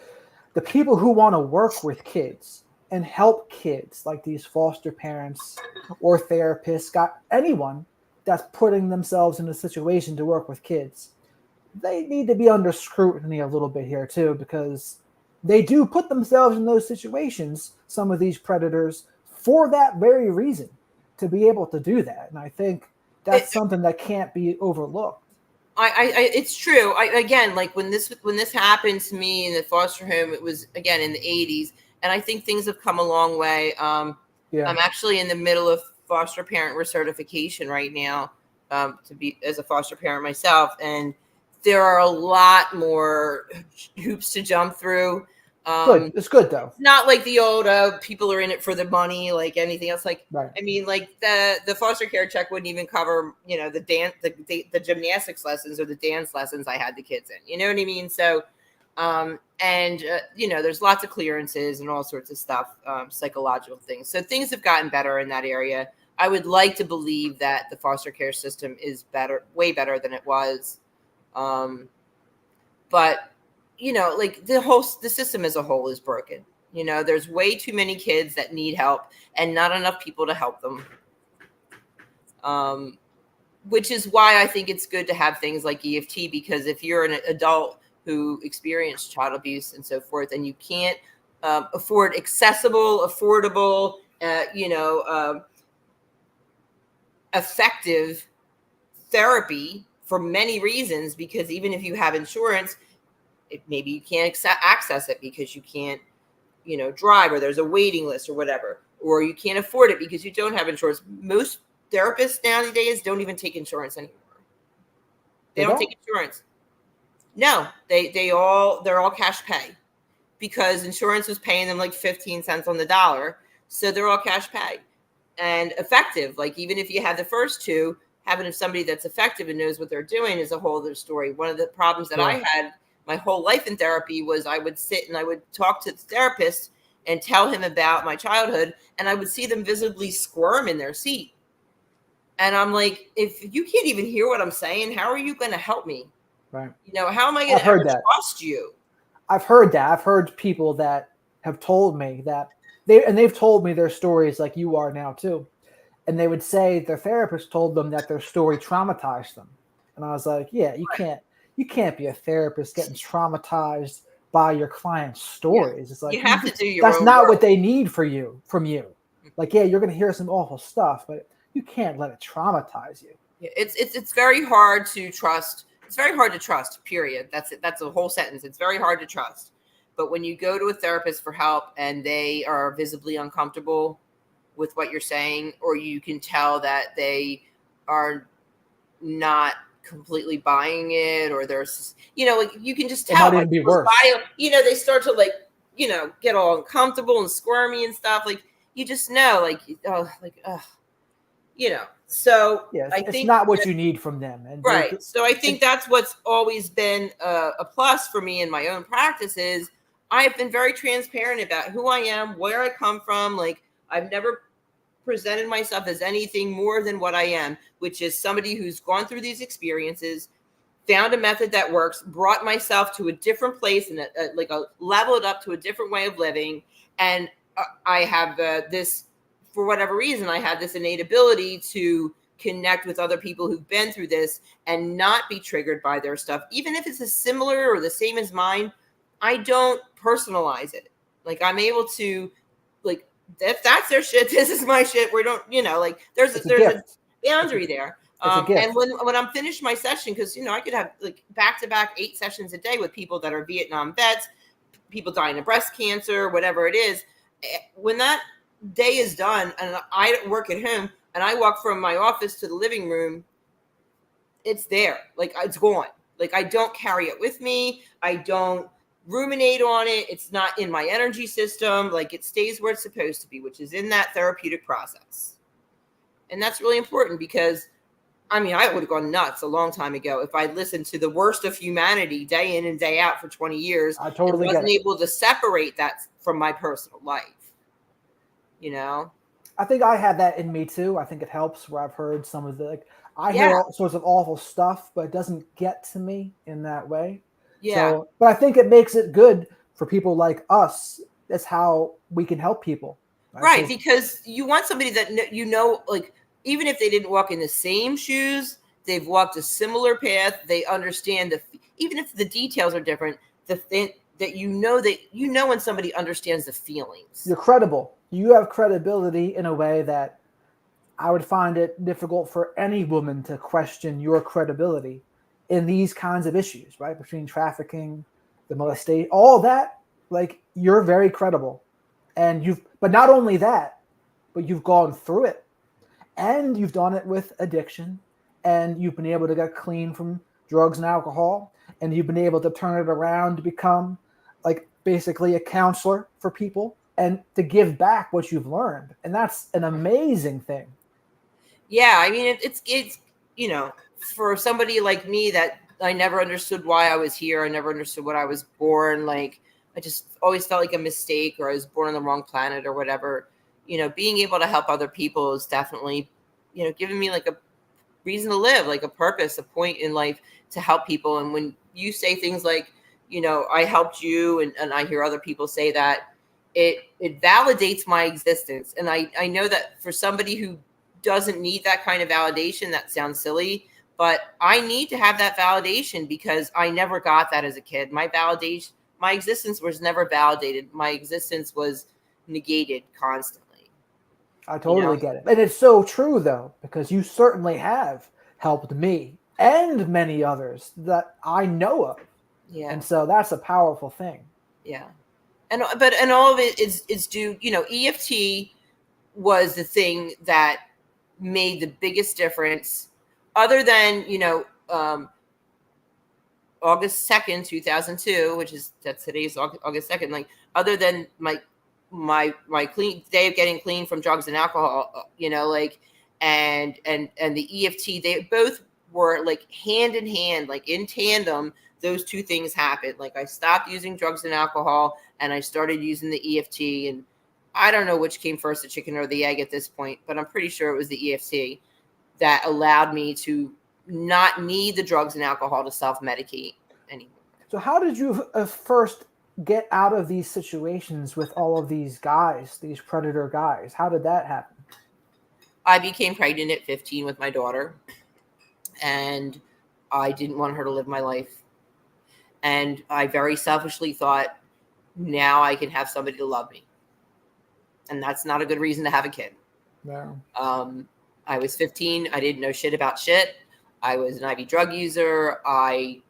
S1: the people who want to work with kids and help kids, like these foster parents or therapists, anyone that's putting themselves in a situation to work with kids. They need to be under scrutiny a little bit here too, because they do put themselves in those situations, some of these predators, for that very reason, to be able to do that. And I think that's something that can't be overlooked.
S2: It's true. Again, like when this happened to me in the foster home, it was again in the 80s, and I think things have come a long way. I'm actually in the middle of foster parent recertification right now, to be as a foster parent myself, and there are a lot more hoops to jump through.
S1: Good. It's good though.
S2: Not like the old people are in it for the money, like anything else. Like, right. I mean, like the foster care check wouldn't even cover, the dance, the gymnastics lessons or the dance lessons I had the kids in. You know what I mean? So, there's lots of clearances and all sorts of stuff, psychological things. So things have gotten better in that area. I would like to believe that the foster care system is better, way better than it was. But like the system as a whole is broken. There's way too many kids that need help and not enough people to help them. which is why I think it's good to have things like EFT, because if you're an adult who experienced child abuse and so forth, and you can't afford accessible, affordable, effective therapy for many reasons, because even if you have insurance, maybe you can't access it because you can't, drive, or there's a waiting list or whatever, or you can't afford it because you don't have insurance. Most therapists nowadays don't even take insurance anymore. They don't take insurance. No, they're all cash pay, because insurance was paying them like 15 cents on the dollar. So they're all cash pay and effective. Like, even if you have the first two, having somebody that's effective and knows what they're doing is a whole other story. One of the problems that I had my whole life in therapy was I would sit and I would talk to the therapist and tell him about my childhood, and I would see them visibly squirm in their seat. And I'm like, if you can't even hear what I'm saying, how are you going to help me?
S1: Right.
S2: How am I going to ever trust you?
S1: I've heard that. I've heard people that have told me that they've told me their stories like you are now too. And they would say their therapist told them that their story traumatized them. And I was like, yeah, you can't be a therapist getting traumatized by your client's stories. It's like,
S2: you have to do your
S1: that's
S2: own
S1: not
S2: work.
S1: what they need from you. Like, yeah, you're going to hear some awful stuff, but you can't let it traumatize you.
S2: It's very hard to trust. It's very hard to trust, period. That's it. That's a whole sentence. It's very hard to trust. But when you go to a therapist for help and they are visibly uncomfortable with what you're saying, or you can tell that they are not completely buying it, or there's, like, you can just tell,
S1: it might even be worse.
S2: They start to get all uncomfortable and squirmy and stuff. Like, you just know, so
S1: yeah,
S2: I
S1: it's
S2: think
S1: not what you need from them. And
S2: right. So I think that's what's always been a plus for me in my own practice is I've been very transparent about who I am, where I come from. Like, I've never presented myself as anything more than what I am, which is somebody who's gone through these experiences, found a method that works, brought myself to a different place, and leveled up to a different way of living. And I have this, for whatever reason, I have this innate ability to connect with other people who've been through this and not be triggered by their stuff. Even if it's similar or the same as mine, I don't personalize it. Like, I'm able to, like, if that's their shit, this is my shit. We don't, there's a boundary there. And when I'm finished my session, because, I could have like back-to-back 8 sessions a day with people that are Vietnam vets, people dying of breast cancer, whatever it is. When that day is done and I work at home and I walk from my office to the living room, it's there. Like, it's gone. Like, I don't carry it with me. I don't ruminate on it. It's not in my energy system. Like, it stays where it's supposed to be, which is in that therapeutic process. And that's really important, because I would have gone nuts a long time ago if I listened to the worst of humanity day in and day out for 20 years.
S1: I totally
S2: wasn't able to separate that from my personal life.
S1: I think I had that in me too. I think it helps, where I've heard some of the, I hear all sorts of awful stuff, but it doesn't get to me in that way.
S2: Yeah.
S1: So, but I think it makes it good for people like us. That's how we can help people.
S2: Right. Because you want somebody that, like, even if they didn't walk in the same shoes, they've walked a similar path. They understand even if the details are different, the thing that when somebody understands the feelings.
S1: You're credible. You have credibility in a way that I would find it difficult for any woman to question your credibility in these kinds of issues, right? Between trafficking, the molestation, all that, like, you're very credible. And but not only that, but you've gone through it, and you've done it with addiction, and you've been able to get clean from drugs and alcohol, and you've been able to turn it around to become, like, basically a counselor for people and to give back what you've learned. And that's an amazing thing.
S2: Yeah. It's for somebody like me that I never understood why I was here. I never understood what I was born. Like, I just always felt like a mistake, or I was born on the wrong planet or whatever. Being able to help other people is definitely, giving me like a reason to live, like a purpose, a point in life to help people. And when you say things like, I helped you, and I hear other people say that, it validates my existence. And I know that for somebody who doesn't need that kind of validation? That sounds silly, but I need to have that validation because I never got that as a kid. My existence was never validated. My existence was negated constantly.
S1: I totally get it. And it's so true, though, because you certainly have helped me and many others that I know of.
S2: Yeah.
S1: And so that's a powerful thing.
S2: Yeah. And all of it is due, EFT was the thing that made the biggest difference, other than, August 2nd, 2002, that's today's August 2nd, like, other than my clean day of getting clean from drugs and alcohol, like, and the EFT, they both were like hand in hand, like in tandem. Those two things happened. Like, I stopped using drugs and alcohol and I started using the EFT, and I don't know which came first, the chicken or the egg at this point, but I'm pretty sure it was the EFT that allowed me to not need the drugs and alcohol to self-medicate anymore.
S1: So how did you first get out of these situations with all of these guys, these predator guys? How did that happen?
S2: I became pregnant at 15 with my daughter, and I didn't want her to live my life. And I very selfishly thought, now I can have somebody to love me. And that's not a good reason to have a kid.
S1: No.
S2: I was 15. I didn't know shit about shit. I was an IV drug user. I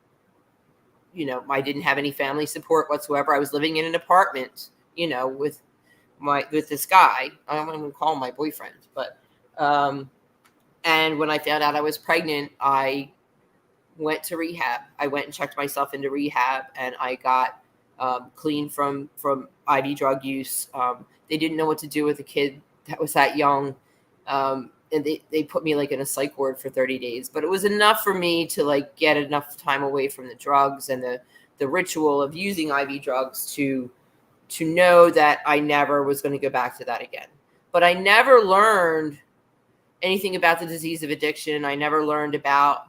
S2: didn't have any family support whatsoever. I was living in an apartment, with this guy. I don't want to call him my boyfriend, but, and when I found out I was pregnant, I went to rehab. I went and checked myself into rehab, and I got clean from IV drug use. They didn't know what to do with a kid that was that young. And they put me like in a psych ward for 30 days, but it was enough for me to like get enough time away from the drugs and the ritual of using IV drugs to know that I never was going to go back to that again. But I never learned anything about the disease of addiction. I never learned about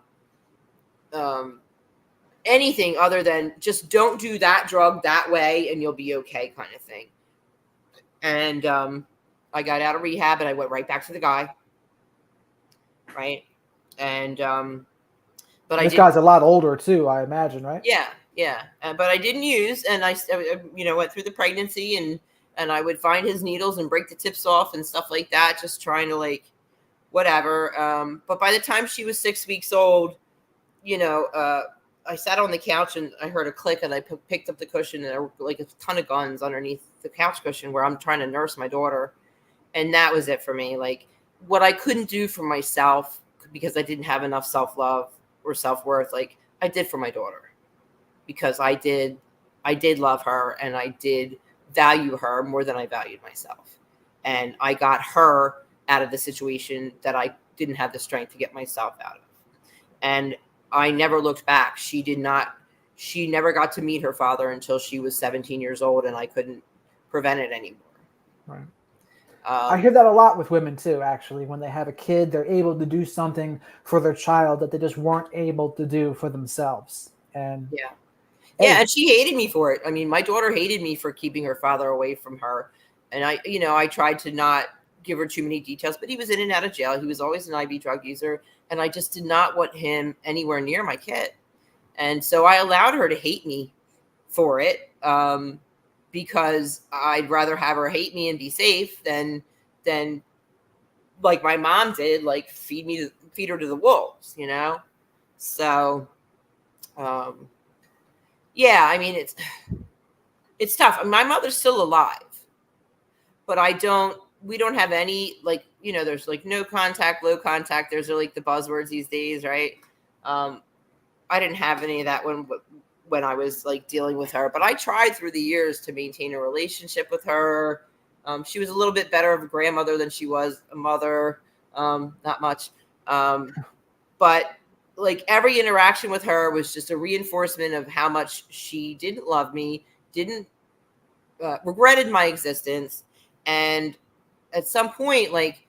S2: anything other than just don't do that drug that way and you'll be okay, kind of thing. And I got out of rehab and I went right back to the guy. Right. And but
S1: this guy's a lot older too, I imagine, right?
S2: Yeah. But I didn't use, and I went through the pregnancy, and I would find his needles and break the tips off and stuff like that, just trying to like whatever. But by the time she was 6 weeks old, I sat on the couch and I heard a click, and I picked up the cushion, and there were like a ton of guns underneath the couch cushion where I'm trying to nurse my daughter. And that was it for me. Like, what I couldn't do for myself because I didn't have enough self-love or self-worth, like I did for my daughter, because I did love her and I did value her more than I valued myself. And I got her out of the situation that I didn't have the strength to get myself out of. And I never looked back. She never got to meet her father until she was 17 years old, and I couldn't prevent it anymore.
S1: Right. I hear that a lot with women too, actually. When they have a kid, they're able to do something for their child that they just weren't able to do for themselves. And
S2: and she hated me for it. I mean, my daughter hated me for keeping her father away from her. And I tried to not give her too many details, but he was in and out of jail. He was always an IV drug user, and I just did not want him anywhere near my kid. And so I allowed her to hate me for it. Because I'd rather have her hate me and be safe than like my mom did, like feed her to the wolves, So, I mean, it's tough. My mother's still alive, but we don't have any, like, there's like no contact, low contact. There's like the buzzwords these days, right? I didn't have any of that when I was like dealing with her, but I tried through the years to maintain a relationship with her. She was a little bit better of a grandmother than she was a mother. Not much. But like every interaction with her was just a reinforcement of how much she didn't love me, regretted my existence. And at some point, like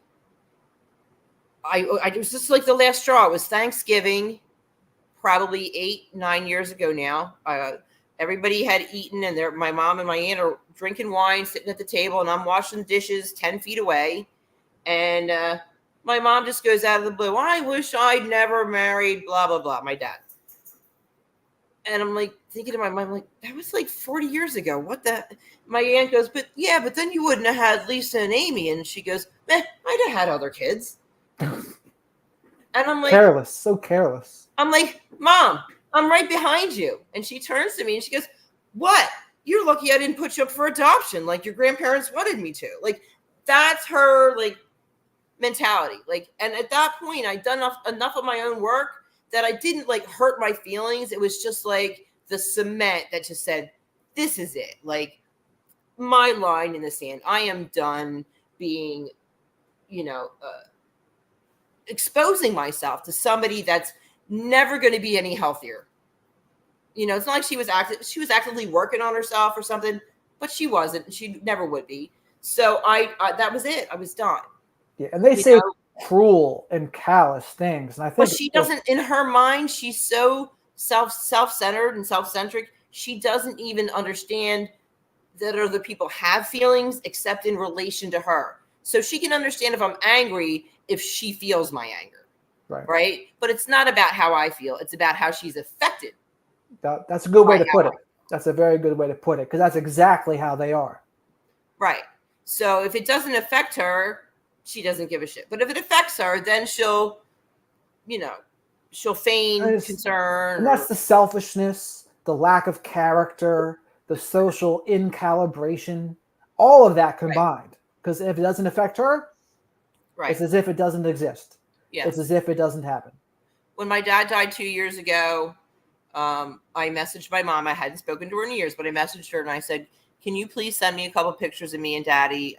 S2: I was just like the last straw. It was Thanksgiving, probably 8-9 years ago now. Everybody had eaten, and my mom and my aunt are drinking wine, sitting at the table, and I'm washing dishes 10 feet away. And my mom just goes out of the blue, I wish I'd never married, blah, blah, blah, my dad. And I'm like thinking in my mind, like, that was like 40 years ago. What the? My aunt goes, but then you wouldn't have had Lisa and Amy. And she goes, I'd have had other kids. And I'm like,
S1: careless, so careless.
S2: I'm like, Mom, I'm right behind you. And she turns to me and she goes, what? You're lucky I didn't put you up for adoption like your grandparents wanted me to. Like, that's her, like, mentality. Like, and at that point, I'd done enough of my own work that I didn't, like, hurt my feelings. It was just like the cement that just said, this is it. Like, my line in the sand. I am done being, exposing myself to somebody that's never going to be any healthier. It's not like she was actively working on herself or something, but she wasn't. She never would be. So I that was it. I was done.
S1: Yeah, and they say cruel and callous things, and I think.
S2: But she doesn't. In her mind, she's so self-centered and self-centric. She doesn't even understand that other people have feelings, except in relation to her. So she can understand if I'm angry if she feels my anger, right? But it's not about how I feel. It's about how she's affected.
S1: That's a good way to put it. That's a very good way to put it, because that's exactly how they are.
S2: Right. So if it doesn't affect her, she doesn't give a shit. But if it affects her, then she'll feign concern.
S1: And that's the selfishness, the lack of character, the social incalibration, all of that combined. Because if it doesn't affect her, it's as if it doesn't exist.
S2: Yeah.
S1: It's as if it doesn't happen.
S2: When my dad died 2 years ago, I messaged my mom. I hadn't spoken to her in years, but I messaged her and I said, can you please send me a couple of pictures of me and Daddy?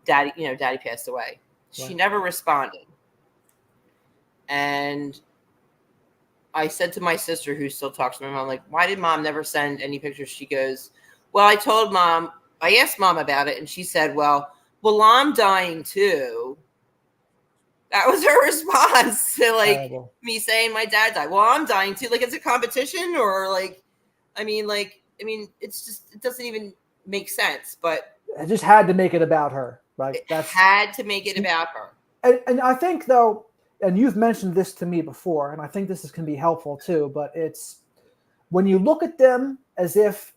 S2: Daddy passed away. She never responded. And I said to my sister, who still talks to my mom, like, why did Mom never send any pictures? She goes, well, I asked Mom about it, and she said, well, I'm dying too. That was her response to, like, me saying my dad died. Well, I'm dying too. Like, it's a competition, or it's just, it doesn't even make sense. But
S1: I just had to make it about her. Like,
S2: had to make it about her.
S1: And I think, though, and you've mentioned this to me before, and I think this can be helpful too, but it's when you look at them as if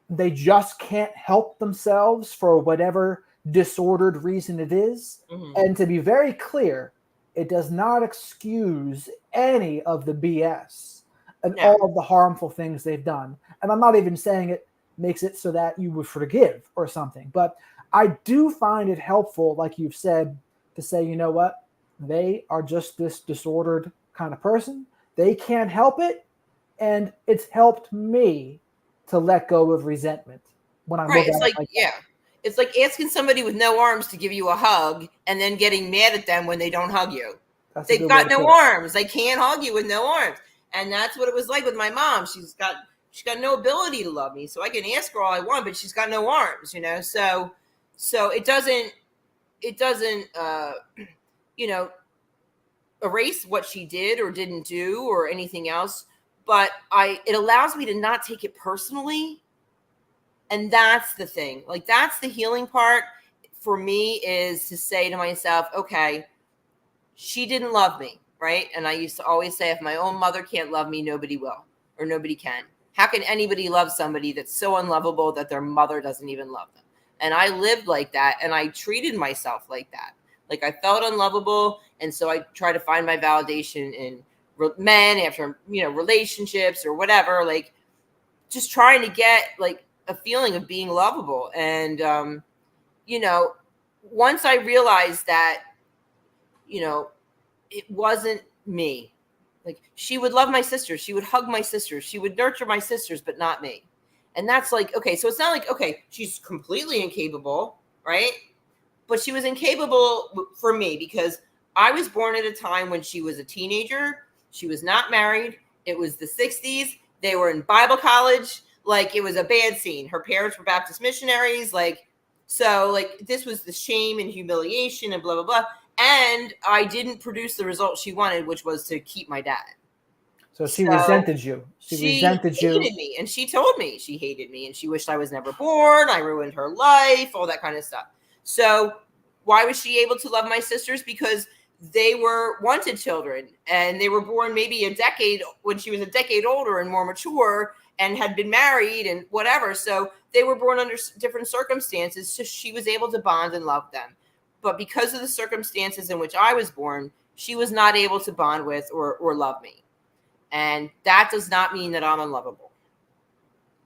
S1: they just can't help themselves for whatever disordered reason it is. Mm-hmm. And to be very clear, it does not excuse any of the BS and all of the harmful things they've done. And I'm not even saying it makes it so that you would forgive or something, but I do find it helpful, like you've said, to say, you know what? They are just this disordered kind of person. They can't help it. And it's helped me to let go of resentment when I look at it like that.
S2: It's like asking somebody with no arms to give you a hug and then getting mad at them when they don't hug you. They've got no arms. They can't hug you with no arms. And that's what it was like with my mom. She's got no ability to love me. So I can ask her all I want, but she's got no arms, So it doesn't erase what she did or didn't do or anything else. But it allows me to not take it personally. And that's the thing. Like, that's the healing part for me, is to say to myself, okay, she didn't love me, right? And I used to always say, if my own mother can't love me, nobody will, or nobody can. How can anybody love somebody that's so unlovable that their mother doesn't even love them? And I lived like that, and I treated myself like that. Like, I felt unlovable, and so I tried to find my validation in men, after, relationships or whatever, like, just trying to get, like, a feeling of being lovable. And, once I realized that, it wasn't me. Like, she would love my sisters. She would hug my sisters. She would nurture my sisters, but not me. And that's like, okay, so it's not like, okay, she's completely incapable, right? But she was incapable for me because I was born at a time when she was a teenager. She was not married. It was the 60s. They were in Bible college. Like, it was a bad scene. Her parents were Baptist missionaries. Like, so, like, this was the shame and humiliation and blah, blah, blah. And I didn't produce the result she wanted, which was to keep my dad.
S1: So she resented you. She resented you.
S2: She hated me. And she told me she hated me. And she wished I was never born. I ruined her life, all that kind of stuff. So why was she able to love my sisters? Because they were wanted children, and they were born maybe when she was a decade older and more mature and had been married and whatever. So they were born under different circumstances. So she was able to bond and love them. But because of the circumstances in which I was born, she was not able to bond with or love me. And that does not mean that I'm unlovable.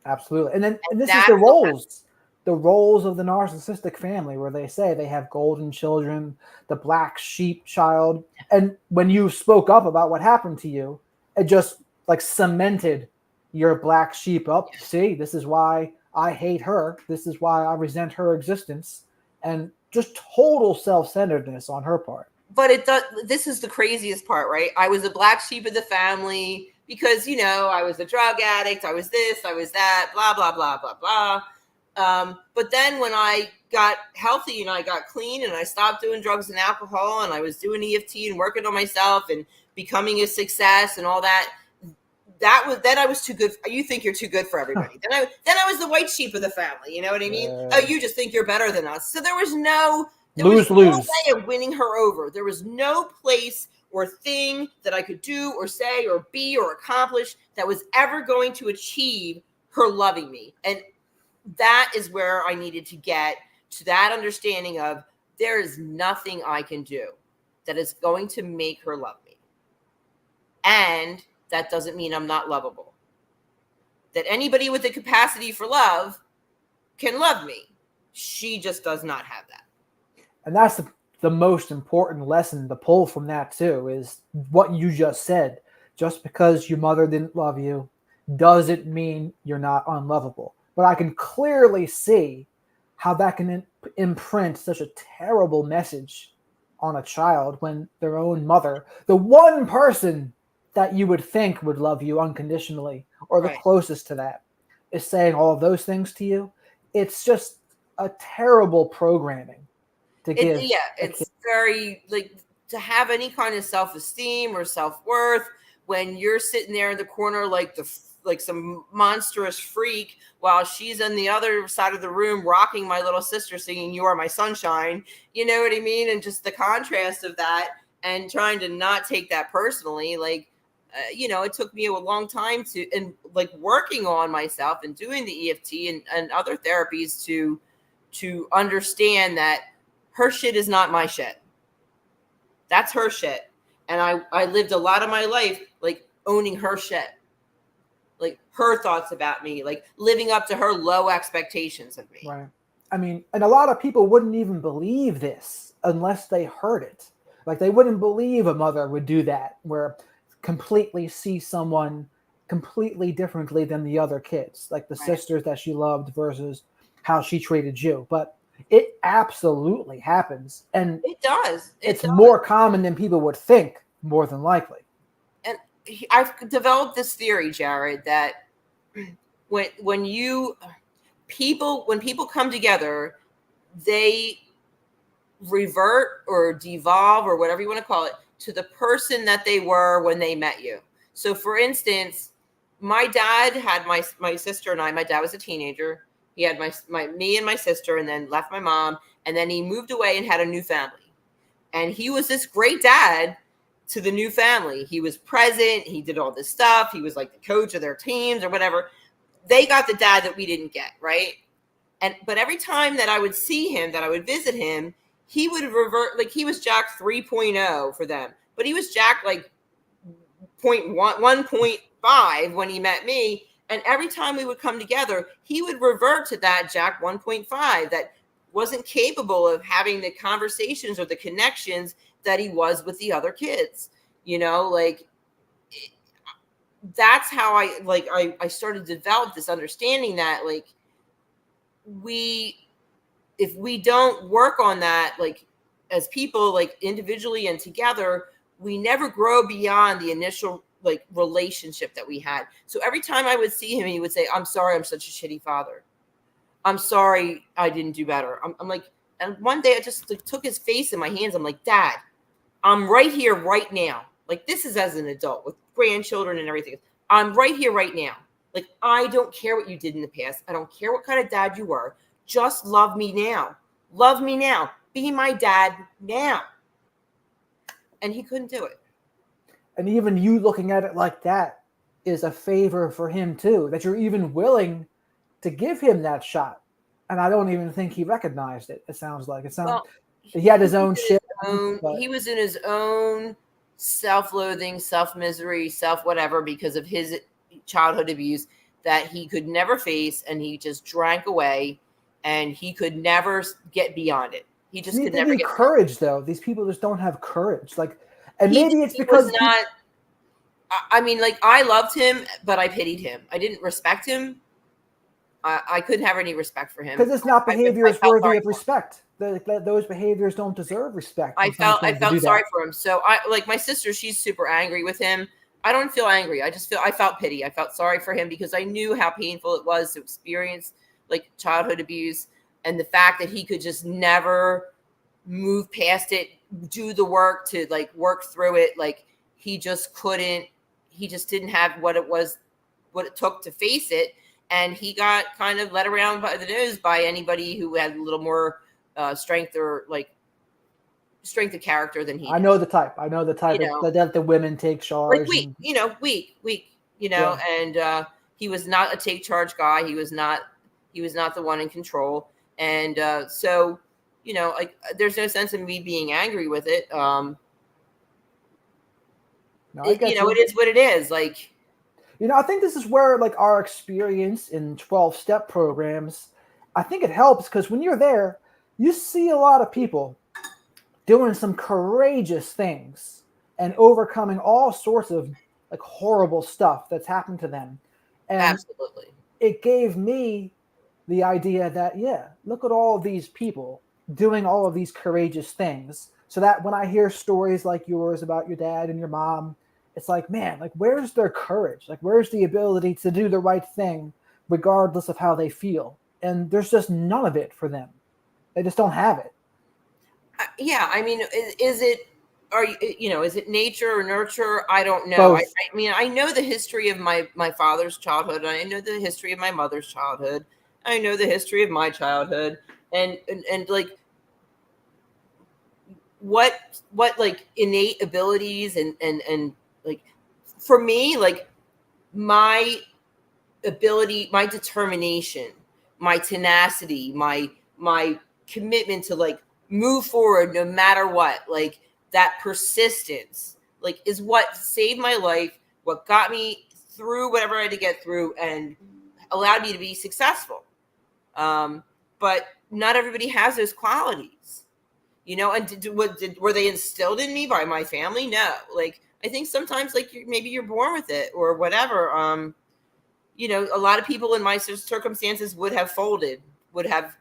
S1: Absolutely. And this is the roles of the narcissistic family, where they say they have golden children, the black sheep child. And when you spoke up about what happened to you, it just like cemented your black sheep up.
S2: Yes.
S1: See, this is why I hate her. This is why I resent her existence. And just total self-centeredness on her part.
S2: But this is the craziest part, right? I was a black sheep of the family because, I was a drug addict. I was this, I was that, blah, blah, blah, blah, blah. But then when I got healthy and I got clean and I stopped doing drugs and alcohol and I was doing EFT and working on myself and becoming a success and all that, then I was too good. You think you're too good for everybody. Then I was the white sheep of the family. You know what I mean? Oh, you just think you're better than us. So there was no way of winning her over. There was no place or thing that I could do or say or be or accomplish that was ever going to achieve her loving me. And that is where I needed to get to that understanding of there is nothing I can do that is going to make her love me. And that doesn't mean I'm not lovable. That anybody with the capacity for love can love me. She just does not have that.
S1: And that's the most important lesson to pull from that too, is what you just said. Just because your mother didn't love you doesn't mean you're not unlovable. But I can clearly see how that can imprint such a terrible message on a child when their own mother, the one person that you would think would love you unconditionally or the closest to that, is saying all of those things to you. It's just a terrible programming to give.
S2: It's very, like, to have any kind of self-esteem or self-worth when you're sitting there in the corner like some monstrous freak while she's on the other side of the room rocking my little sister singing "You Are My Sunshine." You know what I mean? And just the contrast of that and trying to not take that personally. It took me a long time and working on myself and doing the EFT and other therapies to understand that her shit is not my shit. That's her shit. And I lived a lot of my life owning her shit. Her thoughts about me, living up to her low expectations of me.
S1: Right. I mean, and a lot of people wouldn't even believe this unless they heard it. They wouldn't believe a mother would do that, where completely see someone completely differently than the other kids, like the sisters that she loved versus how she treated you. But it absolutely happens. And
S2: it does.
S1: It's more common than people would think, more than likely.
S2: And I've developed this theory, Jared, that when people come together, they revert or devolve or whatever you want to call it to the person that they were when they met you. So for instance, my dad had my sister and I. My dad was a teenager. He had me and my sister, and then left my mom, and then he moved away and had a new family. And he was this great dad to the new family. He was present. He did all this stuff. He was like the coach of their teams or whatever. They got the dad that we didn't get, right? But every time that I would see him, that I would visit him, he would revert. He was Jack 3.0 for them, but he was Jack 1.5 when he met me. And every time we would come together, he would revert to that Jack 1.5 that wasn't capable of having the conversations or the connections that he was with the other kids. That's how I started to develop this understanding that if we don't work on that, as people, individually and together, we never grow beyond the initial relationship that we had. So every time I would see him, he would say, "I'm sorry, I'm such a shitty father. I'm sorry I didn't do better." I'm like, and one day I just took his face in my hands. I'm like, "Dad, I'm right here right now." This is as an adult with grandchildren and everything. I'm right here right now. I don't care what you did in the past. I don't care what kind of dad you were. Just love me now. Love me now. Be my dad now. and he couldn't do it.
S1: And even you looking at it like that is a favor for him too, that you're even willing to give him that shot. And I don't even think he recognized it. It sounds like
S2: Well,
S1: he had his own shit.
S2: he was in his own self-loathing, self-misery, self-whatever because of his childhood abuse that he could never face, and he just drank away, and he could never get beyond it. He just could never
S1: get
S2: get
S1: courage, though. These people just don't have courage. Like, and maybe it's
S2: he
S1: because
S2: was not. I mean, like, I loved him, but I pitied him. I didn't respect him. I couldn't have any respect for him
S1: because it's not behaviors worthy of respect. Those behaviors don't deserve respect.
S2: I felt sorry for him. So I, like, my sister, she's super angry with him. I don't feel angry. I felt pity. I felt sorry for him because I knew how painful it was to experience like childhood abuse, and the fact that he could just never move past it, do the work to like work through it. Like he just couldn't, he just didn't have what it took to face it. And he got kind of led around by the nose by anybody who had a little more strength or like strength of character than he did.
S1: I know the type that the women take charge.
S2: Like weak, and he was not a take charge guy. He was not the one in control. And so, like there's no sense in me being angry with it. It is what it is. Like,
S1: I think this is where like our experience in 12-step programs, I think it helps because when you're there, you see a lot of people doing some courageous things and overcoming all sorts of like horrible stuff that's happened to them. And
S2: absolutely.
S1: It gave me the idea that, yeah, look at all of these people doing all of these courageous things. So that when I hear stories like yours about your dad and your mom, it's like, man, like where's their courage? Like where's the ability to do the right thing regardless of how they feel? And there's just none of it for them. They just don't have it.
S2: Yeah, I mean, is it nature or nurture? I don't know. I mean, I know the history of my father's childhood. I know the history of my mother's childhood. I know the history of my childhood, and like what like innate abilities and like for me, like my ability, my determination, my tenacity, my commitment to like move forward no matter what, like that persistence like is what saved my life, what got me through whatever I had to get through and allowed me to be successful. But not everybody has those qualities, and were they instilled in me by my family? No. Like I think sometimes like maybe you're born with it or whatever. A lot of people in my circumstances would have folded, would have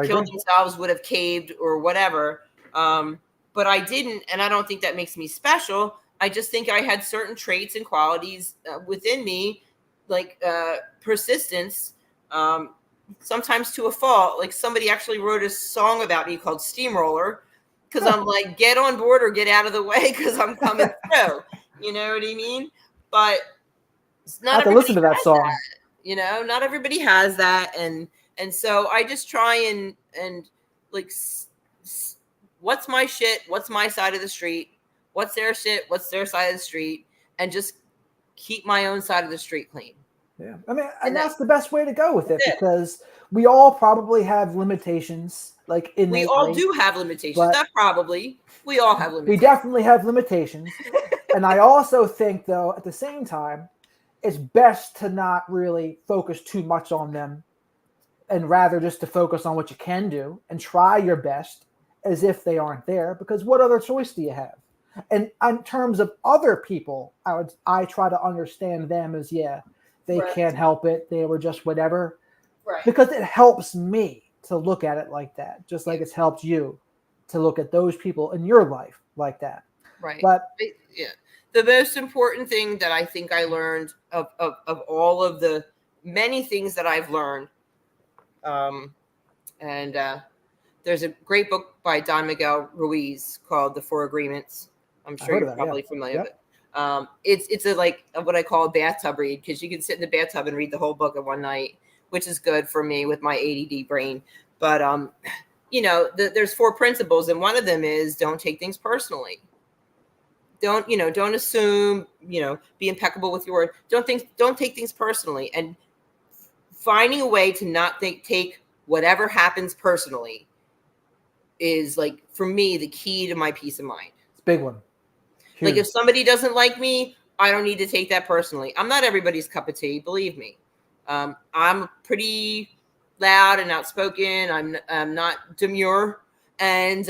S2: killed themselves, would have caved or whatever. But I didn't. And I don't think that makes me special. I just think I had certain traits and qualities within me, like persistence, sometimes to a fault. Like somebody actually wrote a song about me called Steamroller because I'm like, get on board or get out of the way because I'm coming through. You know what I mean? But not
S1: I have to listen to that song.
S2: Not everybody has that. And so I just try and like, what's my shit? What's my side of the street? What's their shit? What's their side of the street? And just keep my own side of the street clean.
S1: Yeah. I mean, and that's the best way to go with it because we all probably have limitations. Like innately.
S2: We all do have limitations. Not probably. We all have limitations.
S1: We definitely have limitations. And I also think, though, at the same time, it's best to not really focus too much on them and rather just to focus on what you can do and try your best as if they aren't there, because what other choice do you have? And in terms of other people, I try to understand them as, they can't help it. They were just whatever.
S2: Right.
S1: Because it helps me to look at it like that, just like it's helped you to look at those people in your life like that.
S2: Right.
S1: But
S2: the most important thing that I think I learned of all of the many things that I've learned, and there's a great book by Don Miguel Ruiz called The Four Agreements. I'm sure you're probably familiar with it. It's a like what I call a bathtub read because you can sit in the bathtub and read the whole book in one night, which is good for me with my ADD brain. But there's 4 principles, and one of them is don't take things personally. don't assume, be impeccable with your word. Don't take things personally, and finding a way to not take whatever happens personally is, like, for me, the key to my peace of mind.
S1: It's a big one. Huge.
S2: Like, if somebody doesn't like me, I don't need to take that personally. I'm not everybody's cup of tea, believe me. I'm pretty loud and outspoken. I'm not demure, and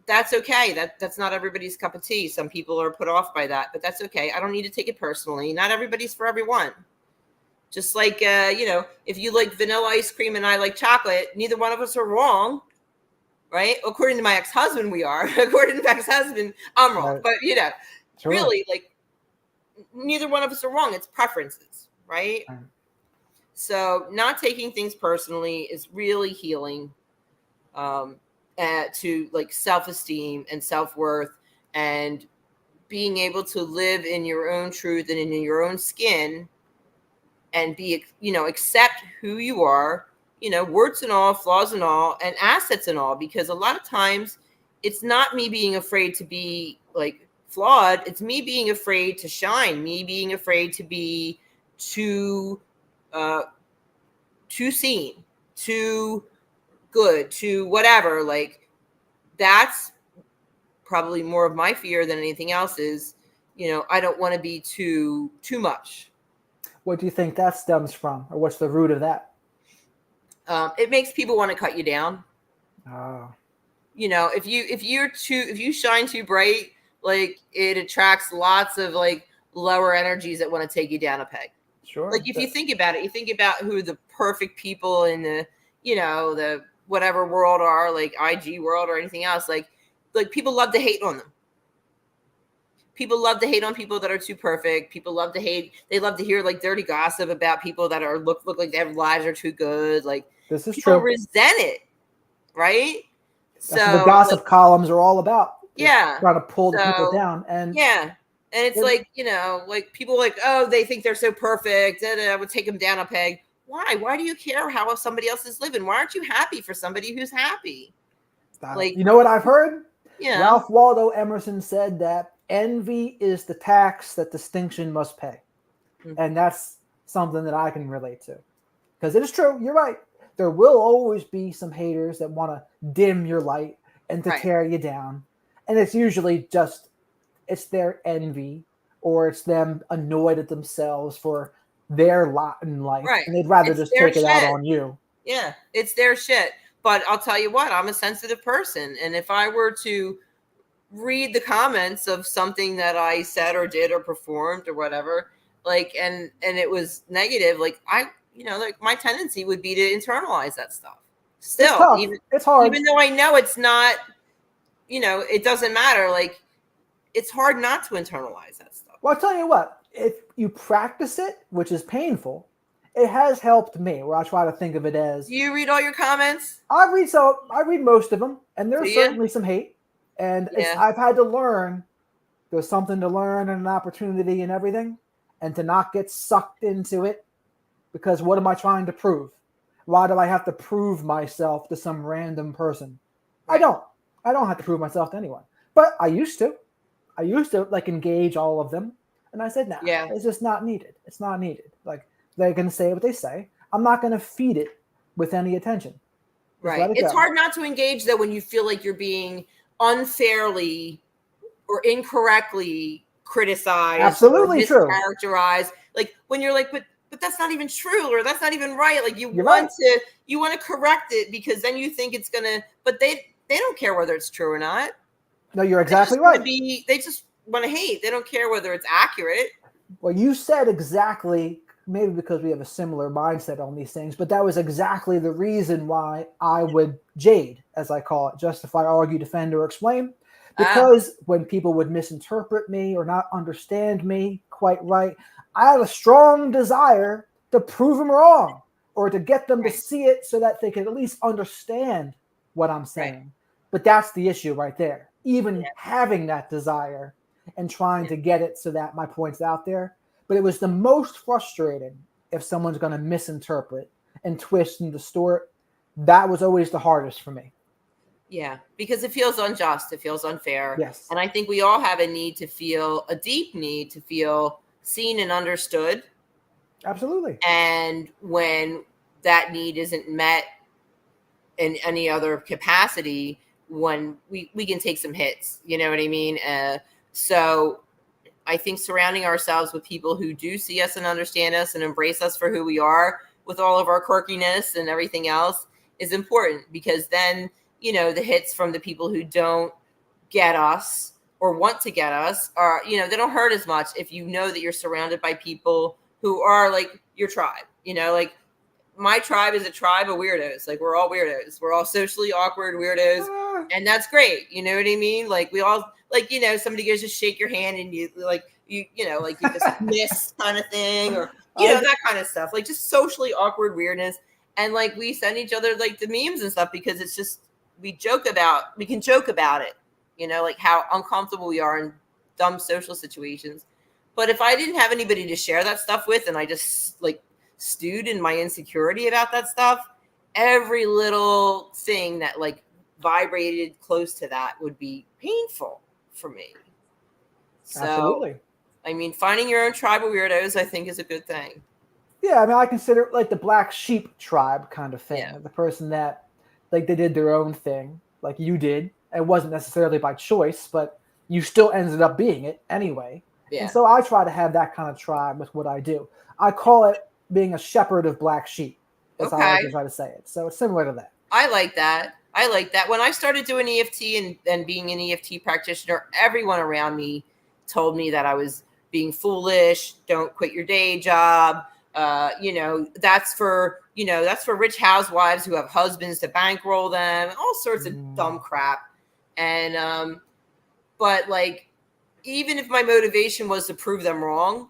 S2: that's okay. That's not everybody's cup of tea. Some people are put off by that, but that's okay. I don't need to take it personally. Not everybody's for everyone. Just like, if you like vanilla ice cream and I like chocolate, neither one of us are wrong, right? According to my ex-husband, we are. According to my ex-husband, I'm wrong. Right. But, sure. Really, like, neither one of us are wrong. It's preferences, right? So not taking things personally is really healing to, like, self-esteem and self-worth, and being able to live in your own truth and in your own skin, and be, accept who you are, warts and all, flaws and all, and assets and all, because a lot of times it's not me being afraid to be, like, flawed. It's me being afraid to shine, me being afraid to be too seen, too good, too whatever. Like, that's probably more of my fear than anything else is, I don't want to be too much.
S1: What do you think that stems from, or what's the root of that?
S2: It makes people want to cut you down.
S1: Oh.
S2: If you shine too bright, like, it attracts lots of, like, lower energies that want to take you down a peg.
S1: Sure.
S2: Like, if you think about it, you think about who the perfect people in the, the whatever world are, like IG world or anything else, like people love to hate on them. People love to hate on people that are too perfect. People love to hate. They love to hear, like, dirty gossip about people that are look like their lives are too good. Like,
S1: this is
S2: people
S1: true.
S2: Resent it, right?
S1: That's what the gossip columns are all about.
S2: Yeah,
S1: trying to pull the people down, and
S2: it's like, like, people like, oh, they think they're so perfect, and I would take them down a peg. Why? Why do you care how somebody else is living? Why aren't you happy for somebody who's happy? Like,
S1: you know what I've heard?
S2: Yeah.
S1: Ralph Waldo Emerson said that envy is the tax that distinction must pay. Mm-hmm. And that's something that I can relate to. Because it is true. You're right. There will always be some haters that want to dim your light and to tear you down. And it's usually just, it's their envy, or it's them annoyed at themselves for their lot in life.
S2: Right.
S1: And they'd rather just take it out on you.
S2: Yeah, it's their shit. But I'll tell you what, I'm a sensitive person. And if I were to read the comments of something that I said or did or performed or whatever, like, and it was negative, like, like, my tendency would be to internalize that stuff. Still,
S1: it's hard.
S2: Even though I know it's not, it doesn't matter. Like, it's hard not to internalize that stuff.
S1: Well, I'll tell you what, if you practice it, which is painful, it has helped me, where I try to think of it as...
S2: Do you read all your comments?
S1: I read most of them, and there's certainly some hate. And I've had to learn, there's something to learn and an opportunity and everything, and to not get sucked into it, because what am I trying to prove? Why do I have to prove myself to some random person? Right. I don't have to prove myself to anyone. But I used to. Like, engage all of them. And I said, nah, it's just not needed. It's not needed. Like, they're going to say what they say. I'm not going to feed it with any attention.
S2: Right. It's hard not to engage, though, when you feel like you're being unfairly or incorrectly criticized.
S1: Absolutely true.
S2: Mischaracterized. Like, when you're like, but that's not even true, or that's not even right. Like, you want to correct it, because then you think it's going to, but they don't care whether it's true or not.
S1: No, you're exactly right.
S2: They just want to hate. They don't care whether it's accurate.
S1: Well, you said exactly, maybe because we have a similar mindset on these things, but that was exactly the reason why I would jade, as I call it, justify, argue, defend, or explain. Because when people would misinterpret me or not understand me quite right, I had a strong desire to prove them wrong, or to get them to see it so that they could at least understand what I'm saying. Right. But that's the issue right there. Even having that desire and trying to get it so that my point's out there. But it was the most frustrating if someone's going to misinterpret and twist and distort. That was always the hardest for me.
S2: Yeah, because it feels unjust. It feels unfair.
S1: Yes,
S2: And I think we all have a need to feel, a deep need to feel seen and understood.
S1: absolutely.
S2: And when that need isn't met in any other capacity, when we can take some hits, you know what I mean? So I think surrounding ourselves with people who do see us and understand us and embrace us for who we are with all of our quirkiness and everything else is important, because then, you know, the hits from the people who don't get us or want to get us are, you know, they don't hurt as much if you know that you're surrounded by people who are like your tribe, you know, like my tribe is a tribe of weirdos. Like we're all weirdos. We're all socially awkward weirdos.
S1: Ah,
S2: And that's great. You know what I mean? Like we all, like, you know, somebody goes to shake your hand and you like, you know, like you just miss kind of thing, or, you
S1: I
S2: know, that kind of stuff. Like just socially awkward weirdness. And like we send each other like the memes and stuff because it's just, we can joke about it, you know, like how uncomfortable we are in dumb social situations. But if I didn't have anybody to share that stuff with and I just like stewed in my insecurity about that stuff, every little thing that like vibrated close to that would be painful for me. So,
S1: absolutely.
S2: I mean, finding your own tribe of weirdos, I think, is a good thing.
S1: Yeah, I mean, I consider it like the black sheep tribe kind of thing,
S2: Yeah.
S1: like the person that, like, they did their own thing, like you did. It wasn't necessarily by choice, but you still ended up being it anyway. And
S2: Yeah.
S1: so I try to have that kind of tribe with what I do. I call it being a shepherd of black sheep. That's how I like to
S2: Okay.
S1: try to say it. So it's similar to that.
S2: I like that. I like that. When I started doing EFT and being an EFT practitioner, everyone around me told me that I was being foolish. Don't quit your day job. You know, that's for rich housewives who have husbands to bankroll them, and all sorts of dumb
S1: Mm,
S2: crap. And but like, even if my motivation was to prove them wrong,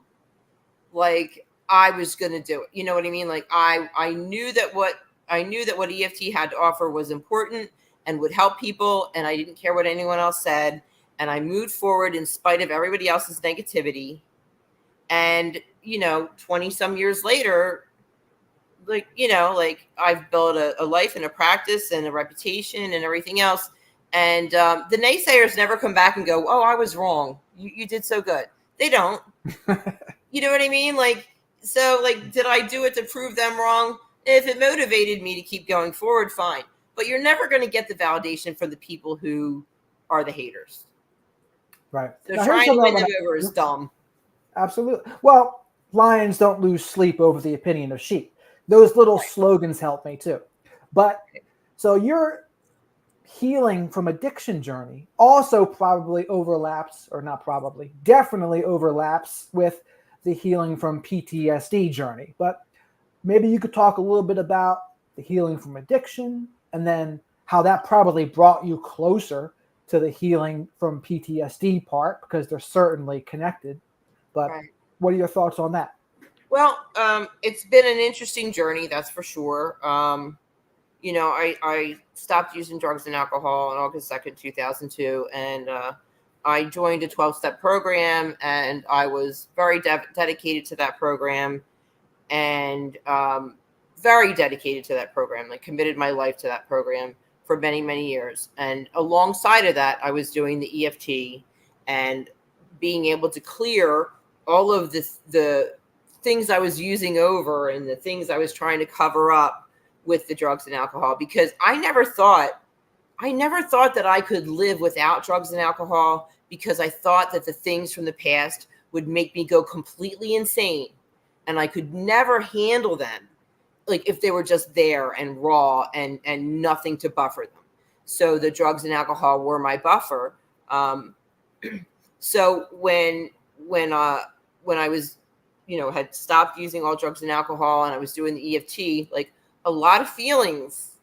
S2: like I was going to do it. You know what I mean? Like I knew that what EFT had to offer was important and would help people, and I didn't care what anyone else said, and I moved forward in spite of everybody else's negativity. And, you know, 20 some years later, like, you know, like I've built a life and a practice and a reputation and everything else. And the naysayers never come back and go, "Oh, I was wrong. You did so good." They don't. You know what I mean? Like, so, like, did I do it to prove them wrong? If it motivated me to keep going forward, fine. But you're never going to get the validation from the people who are the haters.
S1: right.
S2: So
S1: Now, here's
S2: trying to
S1: something I
S2: win
S1: want
S2: them over is
S1: to
S2: dumb.
S1: absolutely. Well, lions don't lose sleep over the opinion of sheep. Those little
S2: Right.
S1: slogans help me too. But so your healing from addiction journey also probably overlaps, or not probably, definitely overlaps with the healing from PTSD journey. But maybe you could talk a little bit about the healing from addiction and then how that probably brought you closer to the healing from PTSD part, because they're certainly connected. But
S2: Right.
S1: what are your thoughts on that?
S2: Well, it's been an interesting journey, that's for sure. You know, I stopped using drugs and alcohol on August 2nd, 2002. And I joined a 12-step program, and I was very dedicated to that program, and very dedicated to that program, like committed my life to that program for many, many years. And alongside of that, I was doing the EFT and being able to clear all of the things I was using over and the things I was trying to cover up with the drugs and alcohol, because I never thought that I could live without drugs and alcohol, because I thought that the things from the past would make me go completely insane and I could never handle them, like if they were just there and raw and nothing to buffer them. So the drugs and alcohol were my buffer. Um, so when I was, you know, had stopped using all drugs and alcohol and I was doing the EFT, like a lot of feelings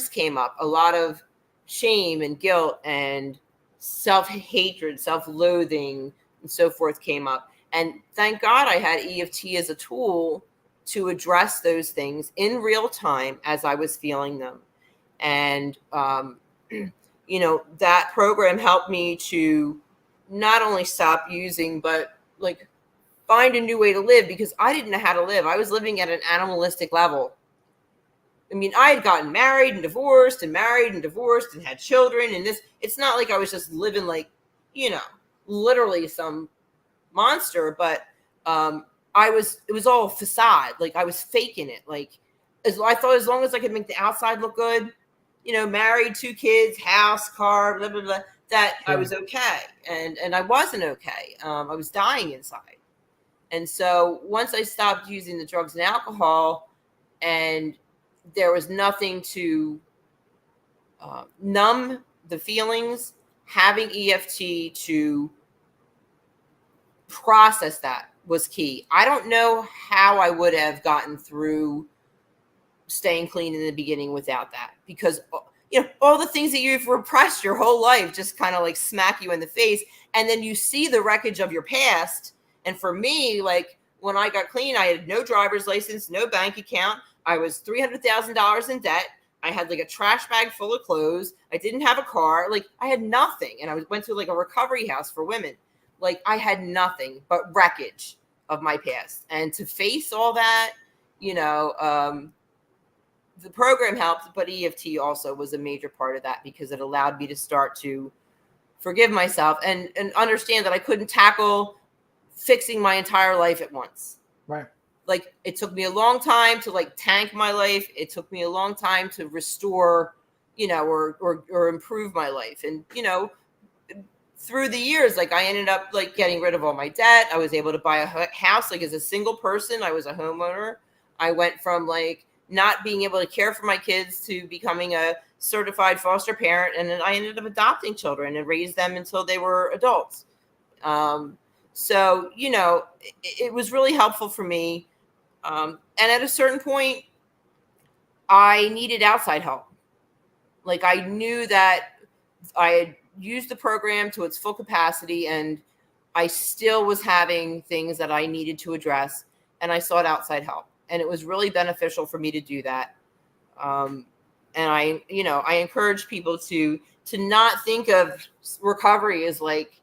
S2: came up, a lot of shame and guilt and self-hatred, self-loathing, and so forth came up. And thank God I had EFT as a tool to address those things in real time as I was feeling them. And you know, that program helped me to not only stop using, but like find a new way to live, because I didn't know how to live. I was living at an animalistic level. I mean, I had gotten married and divorced and married and divorced and had children. And it's not like I was just living like, literally some monster, but it was all facade. Like I was faking it. Like I thought as long as I could make the outside look good, married, 2 kids, house, car, blah, blah, blah, that I was okay. And I wasn't okay. I was dying inside. And so once I stopped using the drugs and alcohol, and there was nothing to numb the feelings, having EFT to process that was key. I don't know how I would have gotten through staying clean in the beginning without that, because all the things that you've repressed your whole life just kind of like smack you in the face, and then you see the wreckage of your past. And for me, like when I got clean, I had no driver's license, no bank account. I was $300,000 in debt. I had like a trash bag full of clothes. I didn't have a car. Like I had nothing. And I went to like a recovery house for women. Like I had nothing but wreckage of my past. And to face all that, the program helped, but EFT also was a major part of that, because it allowed me to start to forgive myself and understand that I couldn't tackle fixing my entire life at once.
S1: Right.
S2: Like it took me a long time to like tank my life. It took me a long time to restore, or improve my life. And, through the years, like I ended up like getting rid of all my debt. I was able to buy a house, like as a single person. I was a homeowner. I went from like not being able to care for my kids to becoming a certified foster parent. And then I ended up adopting children and raised them until they were adults. So, it was really helpful for me. And at a certain point, I needed outside help. Like I knew that I had used the program to its full capacity, and I still was having things that I needed to address, and I sought outside help. And it was really beneficial for me to do that. And I encourage people to not think of recovery as like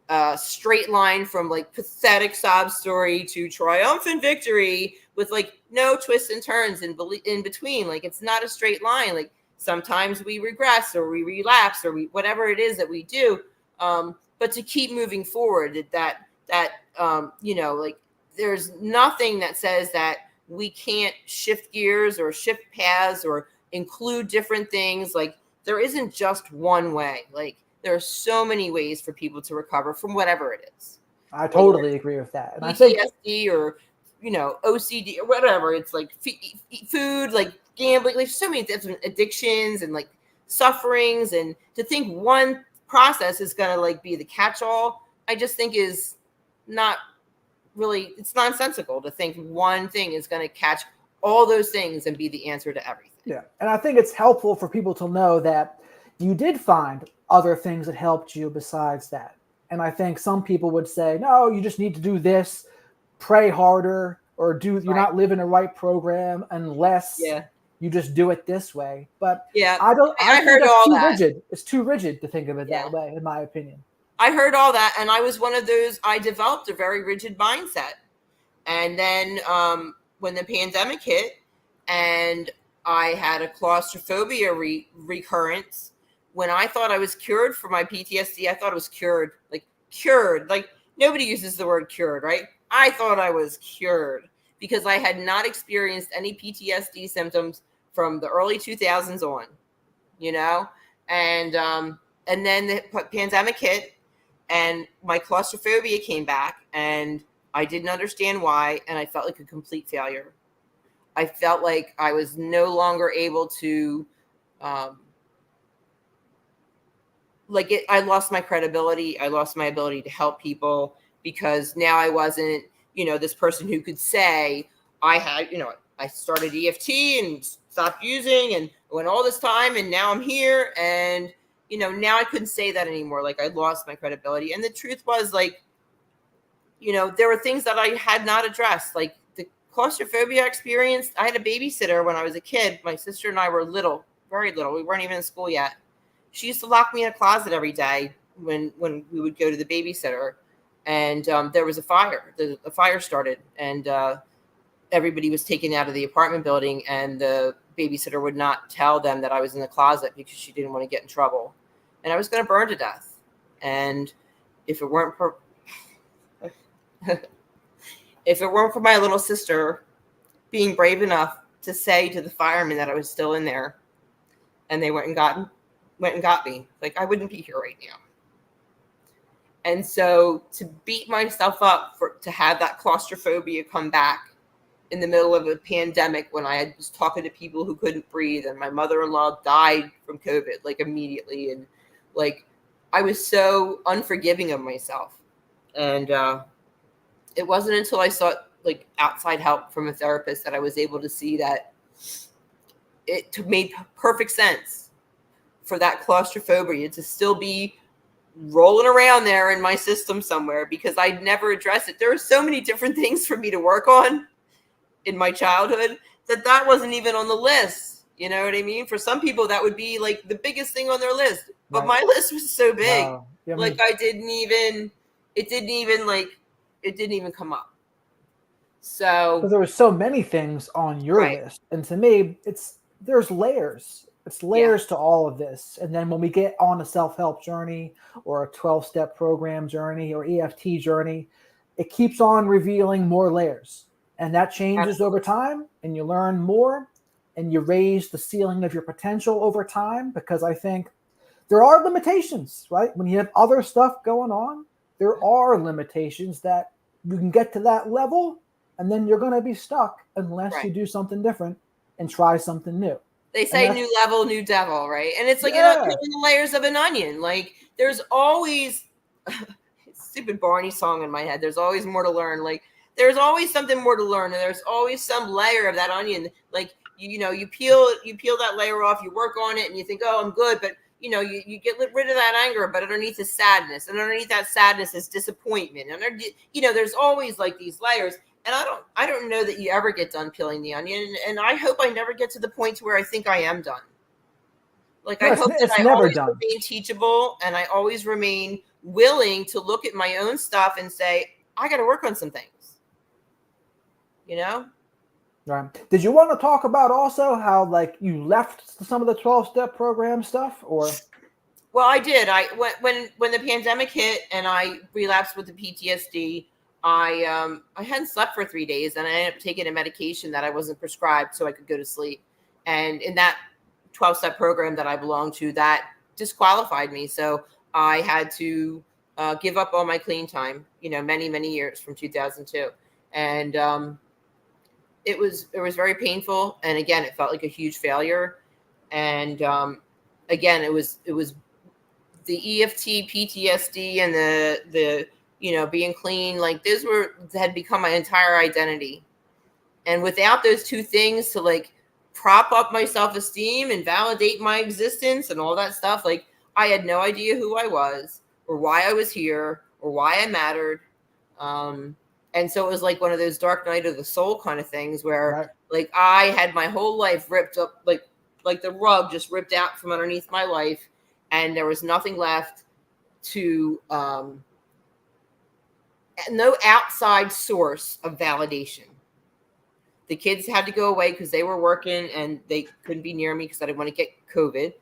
S2: a straight line from like pathetic sob story to triumphant victory with like no twists and turns in between. Like it's not a straight line. Like sometimes we regress or we relapse or whatever it is that we do. But to keep moving forward, like there's nothing that says that we can't shift gears or shift paths or include different things. Like there isn't just one way. Like there are so many ways for people to recover from whatever it is.
S1: I totally agree with that. And
S2: PTSD or, OCD or whatever. It's like food, like gambling, like so many different addictions and like sufferings. And to think one process is going to like be the catch-all, I just think is not really, it's nonsensical to think one thing is going to catch all those things and be the answer to everything.
S1: Yeah. And I think it's helpful for people to know that you did find other things that helped you besides that. And I think some people would say, no, you just need to do this, pray harder, or you're not living the right program unless you just do it this way. But I heard all that. Rigid. It's too rigid to think of it that way, in my opinion.
S2: I heard all that, and I was one of those. I developed a very rigid mindset. And then when the pandemic hit and I had a claustrophobia recurrence, when I thought I was cured for my PTSD, I thought it was cured. Like nobody uses the word cured, right? I thought I was cured because I had not experienced any PTSD symptoms from the early 2000s on, and then the pandemic hit and my claustrophobia came back and I didn't understand why. And I felt like a complete failure. I felt like I was no longer able to, I lost my credibility. I lost my ability to help people because now I wasn't, this person who could say I had, I started EFT and stopped using and went all this time and now I'm here. And, now I couldn't say that anymore. Like I lost my credibility. And the truth was there were things that I had not addressed. Like the claustrophobia experience. I had a babysitter when I was a kid. My sister and I were little, very little. We weren't even in school yet. She used to lock me in a closet every day when we would go to the babysitter. And there was a fire. The fire started. And everybody was taken out of the apartment building, and the babysitter would not tell them that I was in the closet because she didn't want to get in trouble. And I was going to burn to death. And if it weren't for if it weren't for my little sister being brave enough to say to the firemen that I was still in there, and they went and got me, like, I wouldn't be here right now. And so to beat myself up to have that claustrophobia come back in the middle of a pandemic when I was talking to people who couldn't breathe, and my mother-in-law died from COVID, like, immediately. And like, I was so unforgiving of myself. And it wasn't until I sought like outside help from a therapist that I was able to see that it made perfect sense for that claustrophobia to still be rolling around there in my system somewhere, because I'd never addressed it. There were so many different things for me to work on in my childhood that wasn't even on the list. You know what I mean? For some people, that would be like the biggest thing on their list. But
S1: Right.
S2: my list was so big.
S1: Wow. Yeah, I mean,
S2: Like, it didn't even come up. So,
S1: because there were so many things on your
S2: right.
S1: list, and to me, there's layers. It's layers
S2: Yeah.
S1: to all of this. And then when we get on a self-help journey or a 12-step program journey or EFT journey, it keeps on revealing more layers. And that changes over time, and you learn more, and you raise the ceiling of your potential over time, because I think there are limitations, right? When you have other stuff going on, there are limitations that you can get to that level, and then you're going to be stuck unless you
S2: Right.
S1: do something different and try something new.
S2: They say new level, new devil, right? And it's like,
S1: Yeah.
S2: peeling the layers of an onion. Like, there's always stupid Barney song in my head. There's always more to learn. Like, there's always something more to learn, and there's always some layer of that onion. Like, you peel that layer off, you work on it, and you think, oh, I'm good, but you get rid of that anger, but underneath is sadness, and underneath that sadness is disappointment, and there's always like these layers. And I don't know that you ever get done peeling the onion, and I hope I never get to the point to where I think I am done. Like,
S1: No,
S2: I hope that
S1: it's
S2: I
S1: never
S2: always
S1: done.
S2: remain teachable, and I always remain willing to look at my own stuff and say, I got to work on some things.
S1: Right. Did you want to talk about also how, like, you left some of the 12-step program stuff, or?
S2: Well, I did. When the pandemic hit and I relapsed with the PTSD, I hadn't slept for 3 days, and I ended up taking a medication that I wasn't prescribed so I could go to sleep. And in that 12-step program that I belonged to, that disqualified me. So I had to give up all my clean time, many, many years from 2002. And it was very painful. And again, it felt like a huge failure. And again, it was the EFT, PTSD, and the being clean, like, those had become my entire identity. And without those two things to like prop up my self-esteem and validate my existence and all that stuff, like, I had no idea who I was or why I was here or why I mattered. And so it was like one of those dark night of the soul kind of things where,
S1: Right.
S2: like, I had my whole life ripped up, like the rug just ripped out from underneath my life, and there was nothing left to no outside source of validation. The kids had to go away because they were working and they couldn't be near me because I didn't want to get COVID.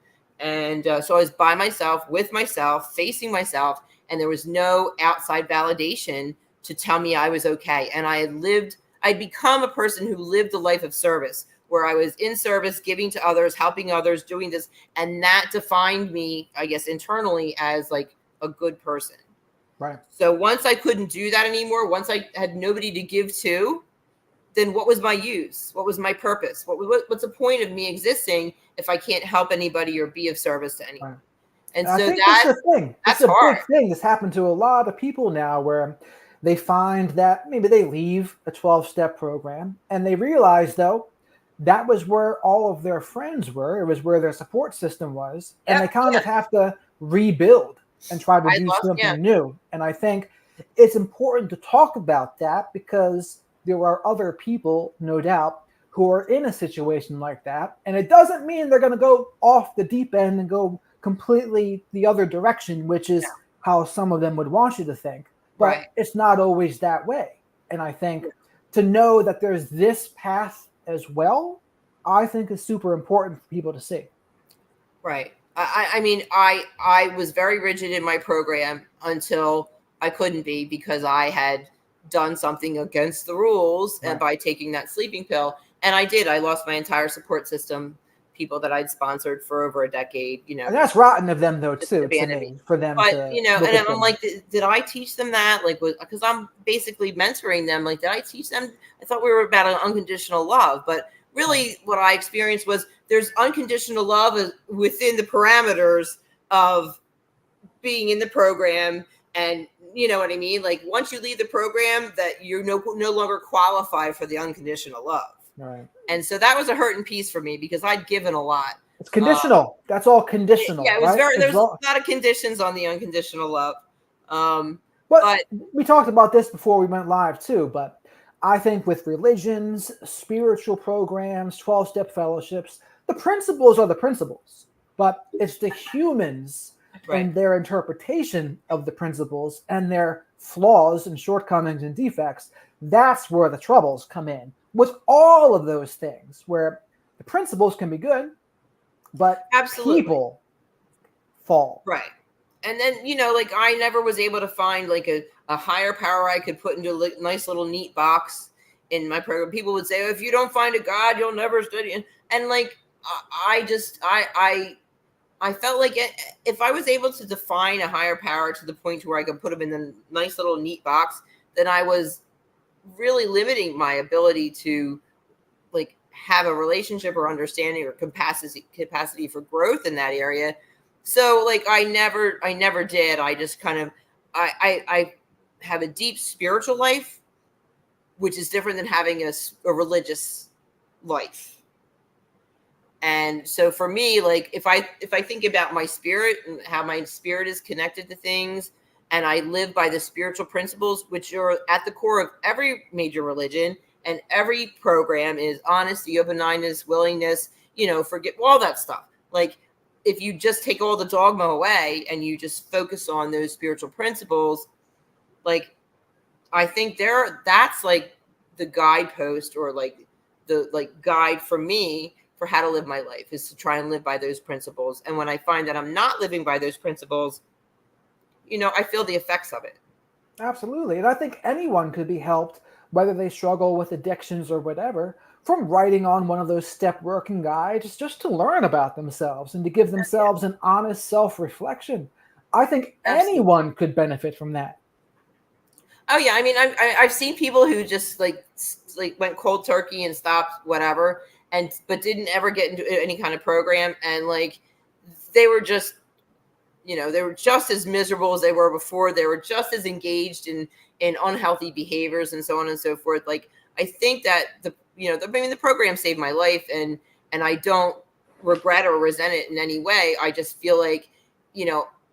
S2: And so I was by myself, with myself, facing myself, and there was no outside validation to tell me I was okay. And I'd become a person who lived a life of service, where I was in service, giving to others, helping others, doing this. And that defined me, I guess, internally as like a good person.
S1: Right.
S2: So once I couldn't do that anymore, once I had nobody to give to, then what was my use? What was my purpose? What's the point of me existing if I can't help anybody or be of service to anyone?
S1: Right.
S2: And
S1: I
S2: so
S1: think that's the thing. This
S2: that's
S1: is a
S2: hard.
S1: big thing that's happened to a lot of people now, where they find that maybe they leave a 12-step program and they realize, though, that was where all of their friends were. It was where their support system was. And they kind of have to rebuild and try to do something new. And I think it's important to talk about that, because there are other people, no doubt, who are in a situation like that. And it doesn't mean they're going to go off the deep end and go completely the other direction, which is how some of them would want you to think. But it's not always that way. And I think to know that there's this path as well, I think is super important for people to see.
S2: Right. I mean, I was very rigid in my program until I couldn't be, because I had done something against the rules, and
S1: Right.
S2: by taking that sleeping pill. And I did. I lost my entire support system, people that I'd sponsored for over a decade,
S1: And that's rotten of them, though,
S2: just
S1: too, to
S2: abandoned me.
S1: me, for them
S2: But,
S1: to
S2: and
S1: look at
S2: I'm
S1: things.
S2: like, did I teach them that? Like, because I'm basically mentoring them. Like, did I teach them? I thought we were about an unconditional love, but really what I experienced was there's unconditional love within the parameters of being in the program. And you know what I mean? Like, once you leave the program, that you're no longer qualified for the unconditional love.
S1: Right.
S2: And so that was a hurting piece for me, because I'd given a lot.
S1: It's conditional. That's all conditional,
S2: Yeah, it was
S1: right?
S2: there's a lot of conditions on the unconditional love.
S1: But
S2: But
S1: we talked about this before we went live, too. But I think with religions, spiritual programs, 12-step fellowships, the principles are the principles. But it's the humans
S2: right.
S1: and their interpretation of the principles and their flaws and shortcomings and defects. That's where the troubles come in with all of those things, where the principles can be good, but
S2: Absolutely.
S1: people fall.
S2: Right. And then, like, I never was able to find like a higher power I could put into a nice little neat box in my program. People would say, oh, if you don't find a God, you'll never study. And like, I felt like if I was able to define a higher power to the point to where I could put them in a nice little neat box, then I was really limiting my ability to like have a relationship or understanding or capacity for growth in that area. So like I never did. I just kind of I have a deep spiritual life, which is different than having a religious life. And so for me, like if I think about my spirit and how my spirit is connected to things, and I live by the spiritual principles, which are at the core of every major religion and every program, is honesty, open-mindedness, willingness, forget all that stuff. Like if you just take all the dogma away and you just focus on those spiritual principles, like I think that's like the guidepost, or like the guide for me for how to live my life, is to try and live by those principles. And when I find that I'm not living by those principles, I feel the effects of it.
S1: Absolutely. And I think anyone could be helped, whether they struggle with addictions or whatever, from writing on one of those step working guides just to learn about themselves and to give themselves an honest self-reflection. I think
S2: Absolutely.
S1: anyone could benefit from that.
S2: Oh yeah, I mean, I've seen people who just like went cold turkey and stopped whatever, but didn't ever get into any kind of program, and like they were just, they were just as miserable as they were before. They were just as engaged in unhealthy behaviors and so on and so forth. Like I think that the program saved my life, and I don't regret or resent it in any way. I just feel like,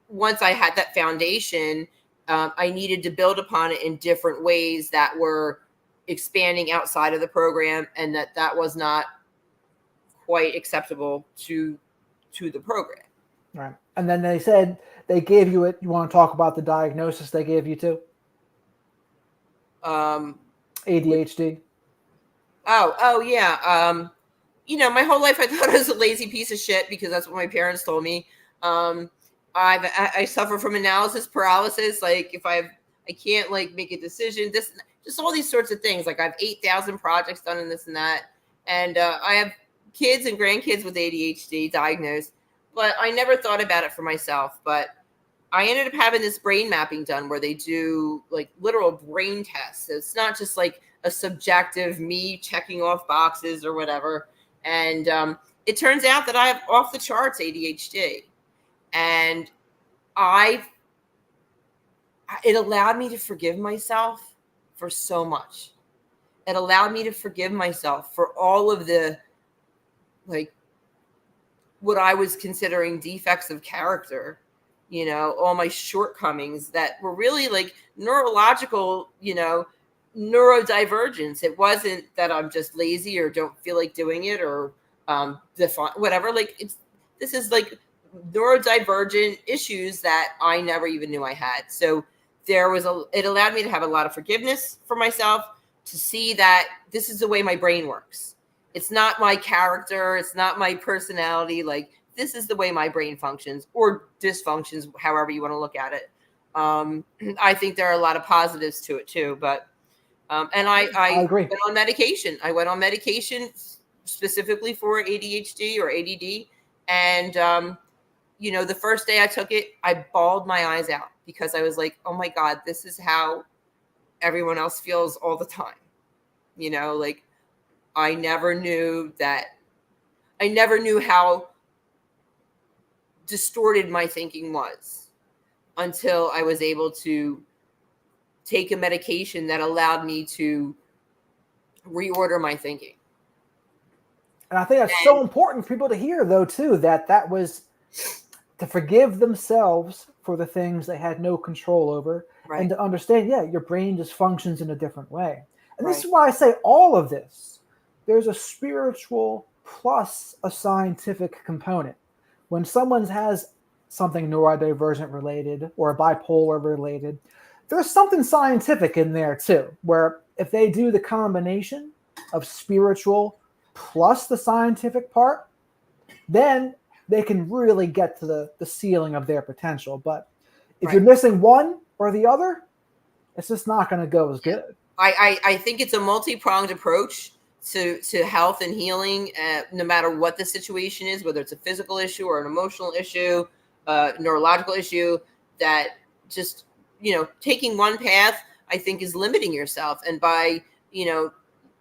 S2: once I had that foundation, I needed to build upon it in different ways that were expanding outside of the program, and that was not quite acceptable to the program.
S1: Right. And then they said they gave you it. You want to talk about the diagnosis they gave you too? ADHD.
S2: Oh yeah. My whole life I thought I was a lazy piece of shit, because that's what my parents told me. I suffer from analysis paralysis. Like if I can't like make a decision, just all these sorts of things. Like I have 8,000 projects done and this and that. And I have kids and grandkids with ADHD diagnosed, but I never thought about it for myself. But I ended up having this brain mapping done where they do like literal brain tests. So it's not just like a subjective me checking off boxes or whatever. And it turns out that I have off the charts ADHD. And it allowed me to forgive myself for so much. It allowed me to forgive myself for all of the, like, what I was considering defects of character, all my shortcomings that were really like neurological, neurodivergence. It wasn't that I'm just lazy or don't feel like doing it or whatever. Like this is like neurodivergent issues that I never even knew I had. So it allowed me to have a lot of forgiveness for myself, to see that this is the way my brain works. It's not my character. It's not my personality. Like, this is the way my brain functions, or dysfunctions, however you want to look at it. I think there are a lot of positives to it too, but and
S1: I
S2: I
S1: agree.
S2: went on medication. I went on medication specifically for ADHD or ADD, and the first day I took it, I bawled my eyes out because I was like, oh my God, this is how everyone else feels all the time. Like, I never knew how distorted my thinking was until I was able to take a medication that allowed me to reorder my thinking.
S1: And I think that's so important for people to hear, though, too, that was to forgive themselves for the things they had no control over,
S2: Right.
S1: and to understand, your brain just functions in a different way. And this
S2: Right.
S1: is why I say all of this, there's a spiritual plus a scientific component. When someone has something neurodivergent related or bipolar related, there's something scientific in there too, where if they do the combination of spiritual plus the scientific part, then they can really get to the ceiling of their potential. But if you're missing one or the other, it's just not going to go as good.
S2: I think it's a multi-pronged approach to health and healing, no matter what the situation is, whether it's a physical issue or an emotional issue, neurological issue, that just, taking one path, I think, is limiting yourself. And by,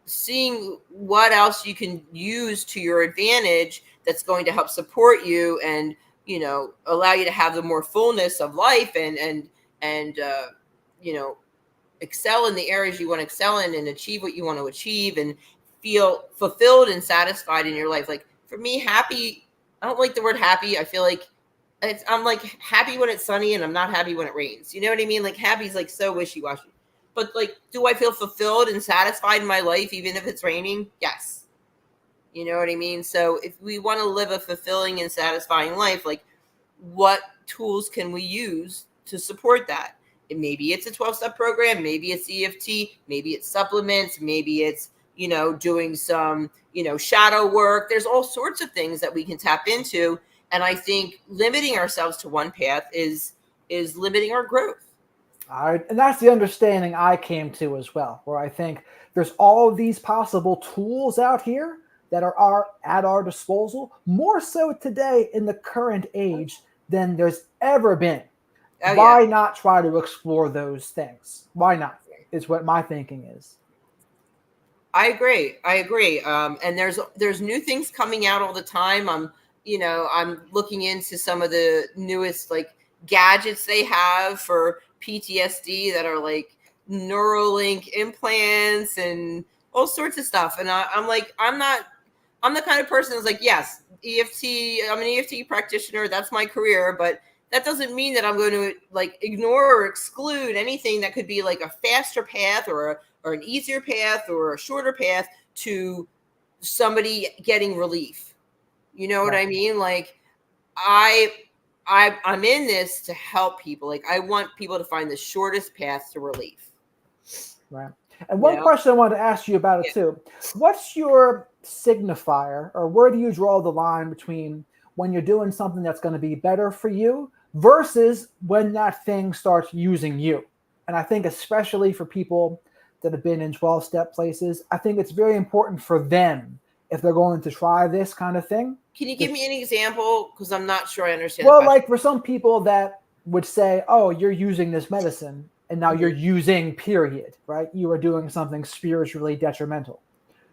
S2: seeing what else you can use to your advantage that's going to help support you and, allow you to have the more fullness of life and excel in the areas you want to excel in and achieve what you want to achieve and feel fulfilled and satisfied in your life. Like, for me, happy, I don't like the word happy. I feel like I'm like happy when it's sunny and I'm not happy when it rains. You know what I mean? Like, happy is like so wishy-washy. But like, do I feel fulfilled and satisfied in my life even if it's raining? Yes. You know what I mean? So if we want to live a fulfilling and satisfying life, like, what tools can we use to support that? And maybe it's a 12-step program, maybe it's EFT, maybe it's supplements, maybe it's, doing some, shadow work. There's all sorts of things that we can tap into. And I think limiting ourselves to one path is limiting our growth.
S1: And that's the understanding I came to as well, where I think there's all of these possible tools out here that are at our disposal, more so today in the current age than there's ever been. Why not try to explore those things? Why not? Is what my thinking is.
S2: I agree. And there's new things coming out all the time. I'm looking into some of the newest like gadgets they have for PTSD that are like Neuralink implants and all sorts of stuff. And I'm like, I'm the kind of person who's like, yes, EFT, I'm an EFT practitioner. That's my career. But that doesn't mean that I'm going to like ignore or exclude anything that could be like a faster path or an easier path or a shorter path to somebody getting relief. You know what I mean? Like, I'm in this to help people. Like, I want people to find the shortest path to relief.
S1: Right. And one question I wanted to ask you about it too. What's your signifier, or where do you draw the line between when you're doing something that's going to be better for you versus when that thing starts using you? And I think especially for people that have been in 12-step places, I think it's very important for them, if they're going to try this kind of thing.
S2: Can you give me an example? Because I'm not sure I understand.
S1: Well, like for some people that would say, oh, you're using this medicine and now you're using, period, right? You are doing something spiritually detrimental.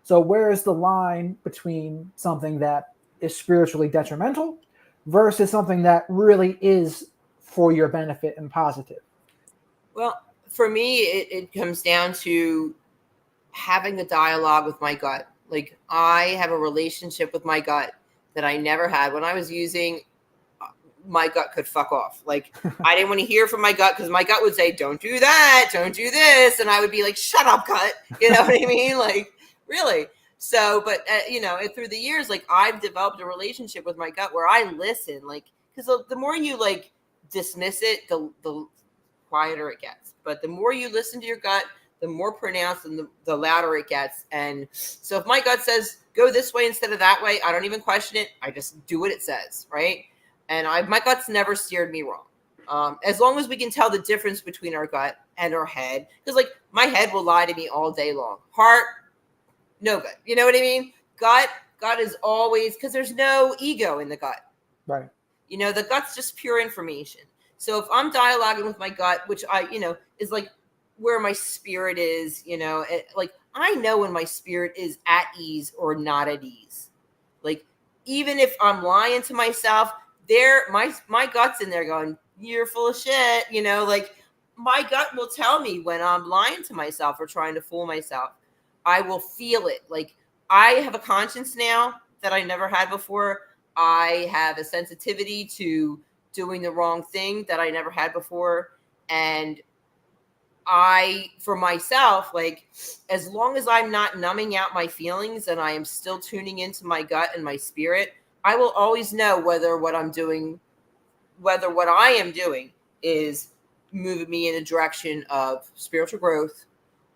S1: So where is the line between something that is spiritually detrimental versus something that really is for your benefit and positive?
S2: Well, for me, it comes down to having a dialogue with my gut. Like, I have a relationship with my gut that I never had. When I was using, my gut could fuck off. Like, I didn't want to hear from my gut because my gut would say, don't do that, don't do this. And I would be like, shut up, gut. You know what I mean? Like, really? So, but, through the years, like, I've developed a relationship with my gut where I listen. Like, because the more you, like, dismiss it, the quieter it gets. But the more you listen to your gut, the more pronounced and the louder it gets. And so if my gut says go this way instead of that way, I don't even question it. I just do what it says, right? And my gut's never steered me wrong. As long as we can tell the difference between our gut and our head, because like my head will lie to me all day long. Heart, no good. You know what I mean? Gut is always, because there's no ego in the gut.
S1: Right.
S2: You know, the gut's just pure information. So if I'm dialoguing with my gut, which is like where my spirit is, like I know when my spirit is at ease or not at ease. Like even if I'm lying to myself, my gut's in there going, you're full of shit, like my gut will tell me when I'm lying to myself or trying to fool myself. I will feel it. Like I have a conscience now that I never had before. I have a sensitivity to doing the wrong thing that I never had before. And for myself, like, as long as I'm not numbing out my feelings and I am still tuning into my gut and my spirit, I will always know whether what I am doing is moving me in a direction of spiritual growth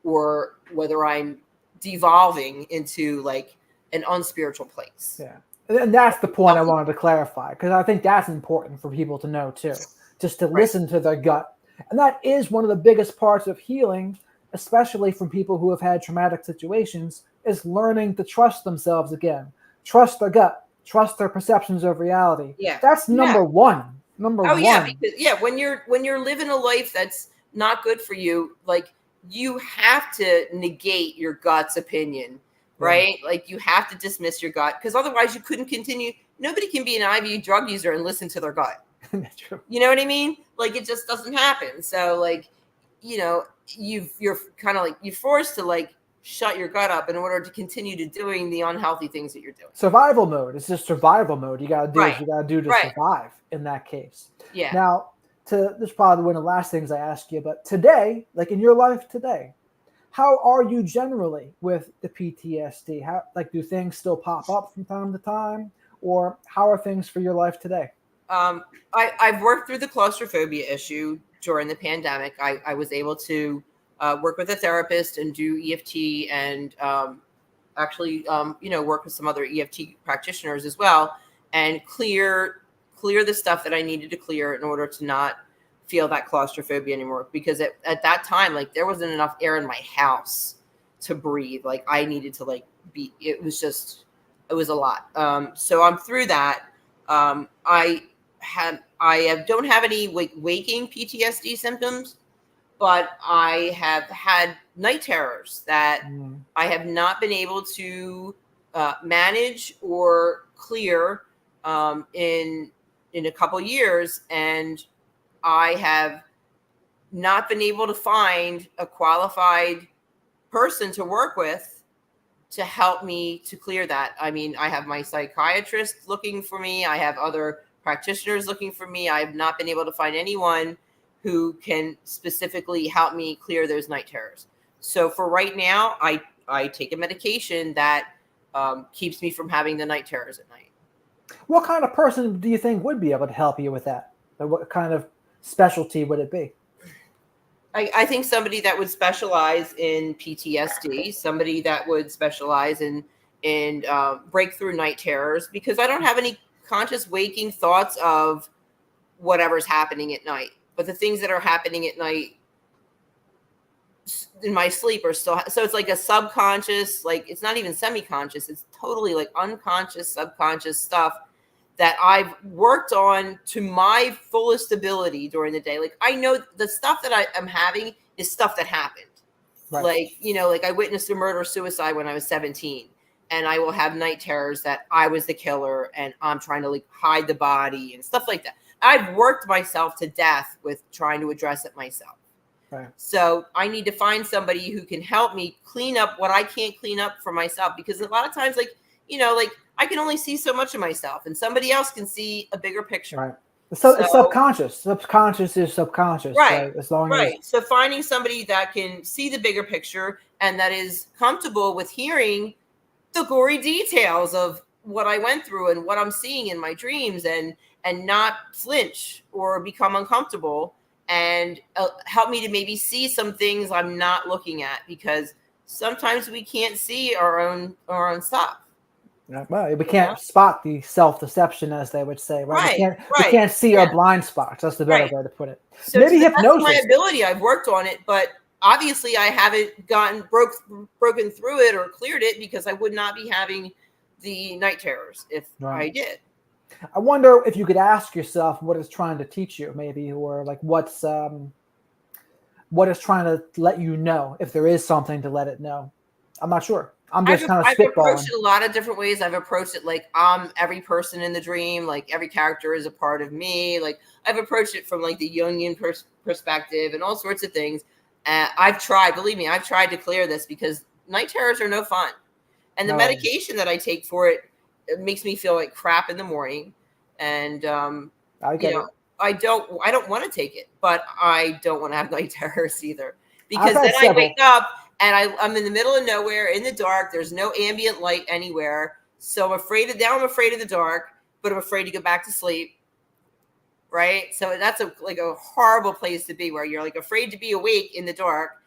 S2: or whether I'm devolving into like an unspiritual place.
S1: Yeah. And that's the point I wanted to clarify, because I think that's important for people to know too, just to listen to their gut. And that is one of the biggest parts of healing, especially from people who have had traumatic situations, is learning to trust themselves again, trust their gut, trust their perceptions of reality.
S2: Yeah.
S1: That's number one.
S2: Yeah, because when you're living a life that's not good for you, like you have to negate your gut's opinion. Right? Like you have to dismiss your gut, because otherwise you couldn't continue. Nobody can be an IV drug user and listen to their gut.
S1: That's true.
S2: You know what I mean? Like it just doesn't happen. So like, you're kind of like, you're forced to like shut your gut up in order to continue to doing the unhealthy things that you're doing.
S1: Survival mode. It's just survival mode. You got to do what you got to do to survive in that case.
S2: Yeah.
S1: Now, this is probably one of the last things I ask you, but today, like in your life today, how are you generally with the PTSD? How, like, do things still pop up from time to time, or how are things for your life today?
S2: I've worked through the claustrophobia issue during the pandemic. I was able to work with a therapist and do EFT and work with some other EFT practitioners as well, and clear the stuff that I needed to clear in order to not feel that claustrophobia anymore, because at that time, like, there wasn't enough air in my house to breathe. Like I needed to it was a lot. So I'm through that. I don't have any waking PTSD symptoms, but I have had night terrors that I have not been able to manage or clear in a couple years, and I have not been able to find a qualified person to work with to help me to clear that. I mean, I have my psychiatrist looking for me. I have other practitioners looking for me. I have not been able to find anyone who can specifically help me clear those night terrors. So for right now, I take a medication that keeps me from having the night terrors at night.
S1: What kind of person do you think would be able to help you with that? What kind of specialty would it be?
S2: I think somebody that would specialize in PTSD, somebody that would specialize in breakthrough night terrors, because I don't have any conscious waking thoughts of whatever's happening at night. But the things that are happening at night in my sleep are still, so it's like a subconscious, like it's not even semi-conscious, it's totally like unconscious, subconscious stuff that I've worked on to my fullest ability during the day. Like I know the stuff that I am having is stuff that happened. Right. Like I witnessed a murder-suicide when I was 17, and I will have night terrors that I was the killer and I'm trying to like hide the body and stuff like that. I've worked myself to death with trying to address it myself. Right. So I need to find somebody who can help me clean up what I can't clean up for myself, because a lot of times, like I can only see so much of myself, and somebody else can see a bigger picture.
S1: Right. So it's subconscious. Subconscious is subconscious.
S2: Right.
S1: As long as
S2: So finding somebody that can see the bigger picture and that is comfortable with hearing the gory details of what I went through and what I'm seeing in my dreams, and not flinch or become uncomfortable, and help me to maybe see some things I'm not looking at, because sometimes we can't see our own stuff.
S1: Well, we can't spot the self-deception, as they would say, right?
S2: Right,
S1: We
S2: right.
S1: can't see our blind spots. That's the better way to put it.
S2: So to
S1: Maybe
S2: the best of my
S1: hypnosis.
S2: ability, I've worked on it, but obviously I haven't broken through it or cleared it, because I would not be having the night terrors if I did.
S1: I wonder if you could ask yourself what it's trying to teach you, maybe, or like what is trying to let you know, if there is something to let it know. I'm not sure. I'm just kind of
S2: I've approached
S1: spitballing.
S2: it a lot of different ways. I've approached it like I'm every person in the dream, like every character is a part of me. Like I've approached it from like the Jungian perspective and all sorts of things. I've tried, believe me, I've tried to clear this, because night terrors are no fun. And the medication that I take for it makes me feel like crap in the morning. And
S1: I get it.
S2: I don't want to take it, but I don't want to have night terrors either, because
S1: I've had
S2: then I
S1: several.
S2: wake up and I'm in the middle of nowhere, in the dark. There's no ambient light anywhere. So I'm afraid of the dark, but I'm afraid to go back to sleep. Right. So that's a horrible place to be, where you're like afraid to be awake in the dark,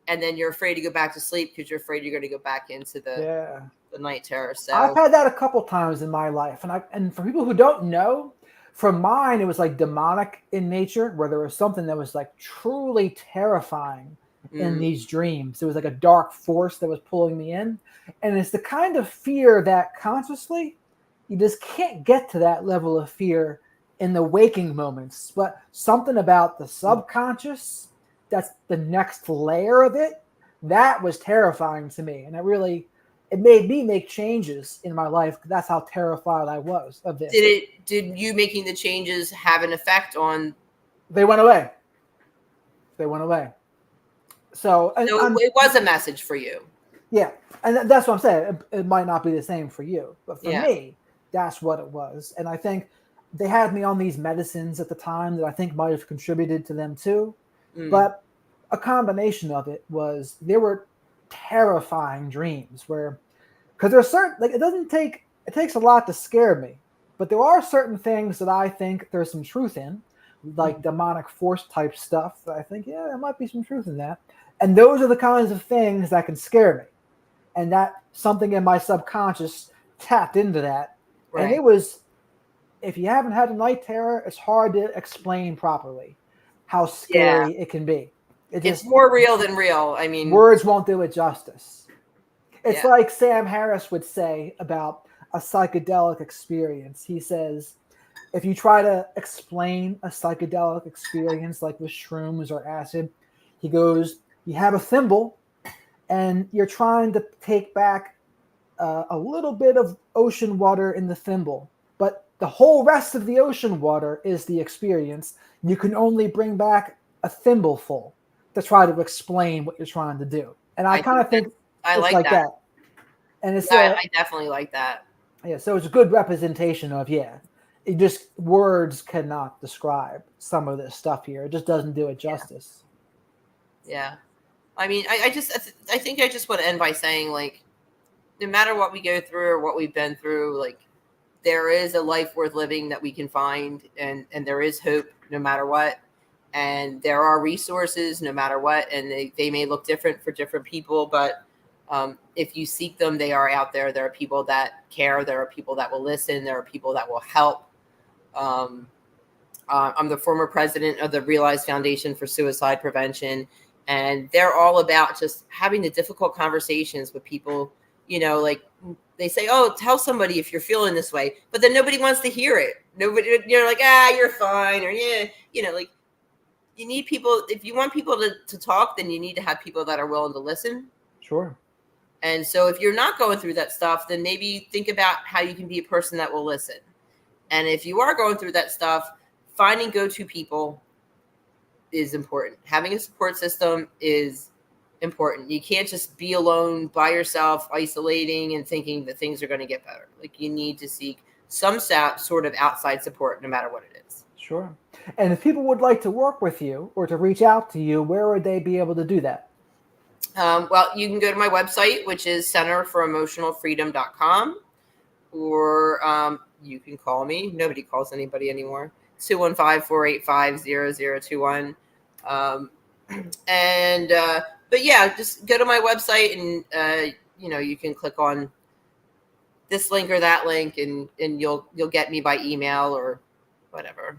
S2: and then you're afraid to go back to sleep because you're afraid you're going to go back into the night terror. So
S1: I've had that a couple times in my life. And for people who don't know, for mine, it was like demonic in nature, where there was something that was like truly terrifying in these dreams. It was like a dark force that was pulling me in. And it's the kind of fear that consciously, you just can't get to that level of fear in the waking moments. But something about the subconscious, that's the next layer of it, that was terrifying to me. And it made me make changes in my life. That's how terrified I was of this.
S2: Did you making the changes have an effect on?
S1: They went away. So
S2: it was a message for you.
S1: Yeah. And that's what I'm saying. It might not be the same for you, but for me, that's what it was. And I think they had me on these medicines at the time that I think might have contributed to them too. But a combination of it was, there were terrifying dreams because there's certain, like, it takes a lot to scare me, but there are certain things that I think there's some truth in, like demonic force type stuff, that I think, yeah, there might be some truth in that. And those are the kinds of things that can scare me. And that something in my subconscious tapped into that. Right. And it was, if you haven't had a night terror, it's hard to explain properly how scary it can be.
S2: It's more real than real. I mean,
S1: words won't do it justice. It's like Sam Harris would say about a psychedelic experience. He says, if you try to explain a psychedelic experience, like with shrooms or acid, he goes, you have a thimble and you're trying to take back a little bit of ocean water in the thimble, but the whole rest of the ocean water is the experience. You can only bring back a thimbleful to try to explain what you're trying to do. And I kind of think
S2: I like that.
S1: And it's
S2: I definitely like that.
S1: Yeah, so it's a good representation of it just, words cannot describe some of this stuff here. It just doesn't do it justice.
S2: Yeah. I mean, I think I just want to end by saying, like, no matter what we go through or what we've been through, like, there is a life worth living that we can find, and there is hope no matter what. And there are resources no matter what, and they may look different for different people, but if you seek them, they are out there. There are people that care. There are people that will listen. There are people that will help. I'm the former president of the Realize Foundation for Suicide Prevention, and they're all about just having the difficult conversations with people. You know, like, they say, oh, tell somebody if you're feeling this way, but then nobody wants to hear it. Nobody, you're like, you're fine, or like, you need people. If you want people to talk, then you need to have people that are willing to listen.
S1: Sure.
S2: And so if you're not going through that stuff, then maybe think about how you can be a person that will listen. And if you are going through that stuff, finding go-to people is important. Having a support system is important. You can't just be alone by yourself, isolating and thinking that things are going to get better. Like, you need to seek some sort of outside support, no matter what it is.
S1: Sure. And if people would like to work with you or to reach out to you, where would they be able to do that?
S2: Well, you can go to my website, which is centerforoemotionalfreedom.com, or you can call me. Nobody calls anybody anymore. 215-485-0021. And but yeah, just go to my website and you can click on this link or that link, and you'll get me by email or whatever.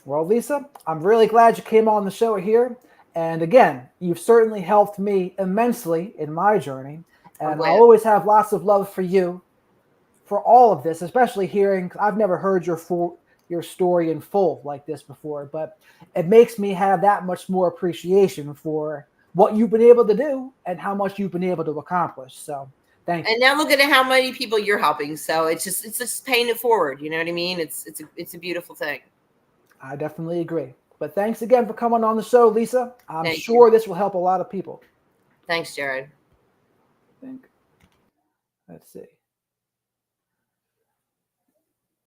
S1: Well, Lisa, I'm really glad you came on the show here. And again, you've certainly helped me immensely in my journey.
S2: I'm
S1: And I
S2: glad.
S1: always have lots of love for you for all of this, especially hearing. I've never heard your story in full like this before, but it makes me have that much more appreciation for what you've been able to do and how much you've been able to accomplish. So thank you.
S2: And now look at how many people you're helping. So it's just paying it forward. You know what I mean? It's a beautiful thing.
S1: I definitely agree. But thanks again for coming on the show, Lisa. I'm
S2: Thank you.
S1: sure this will help a lot of people.
S2: Thanks, Jared.
S1: I think. Let's see.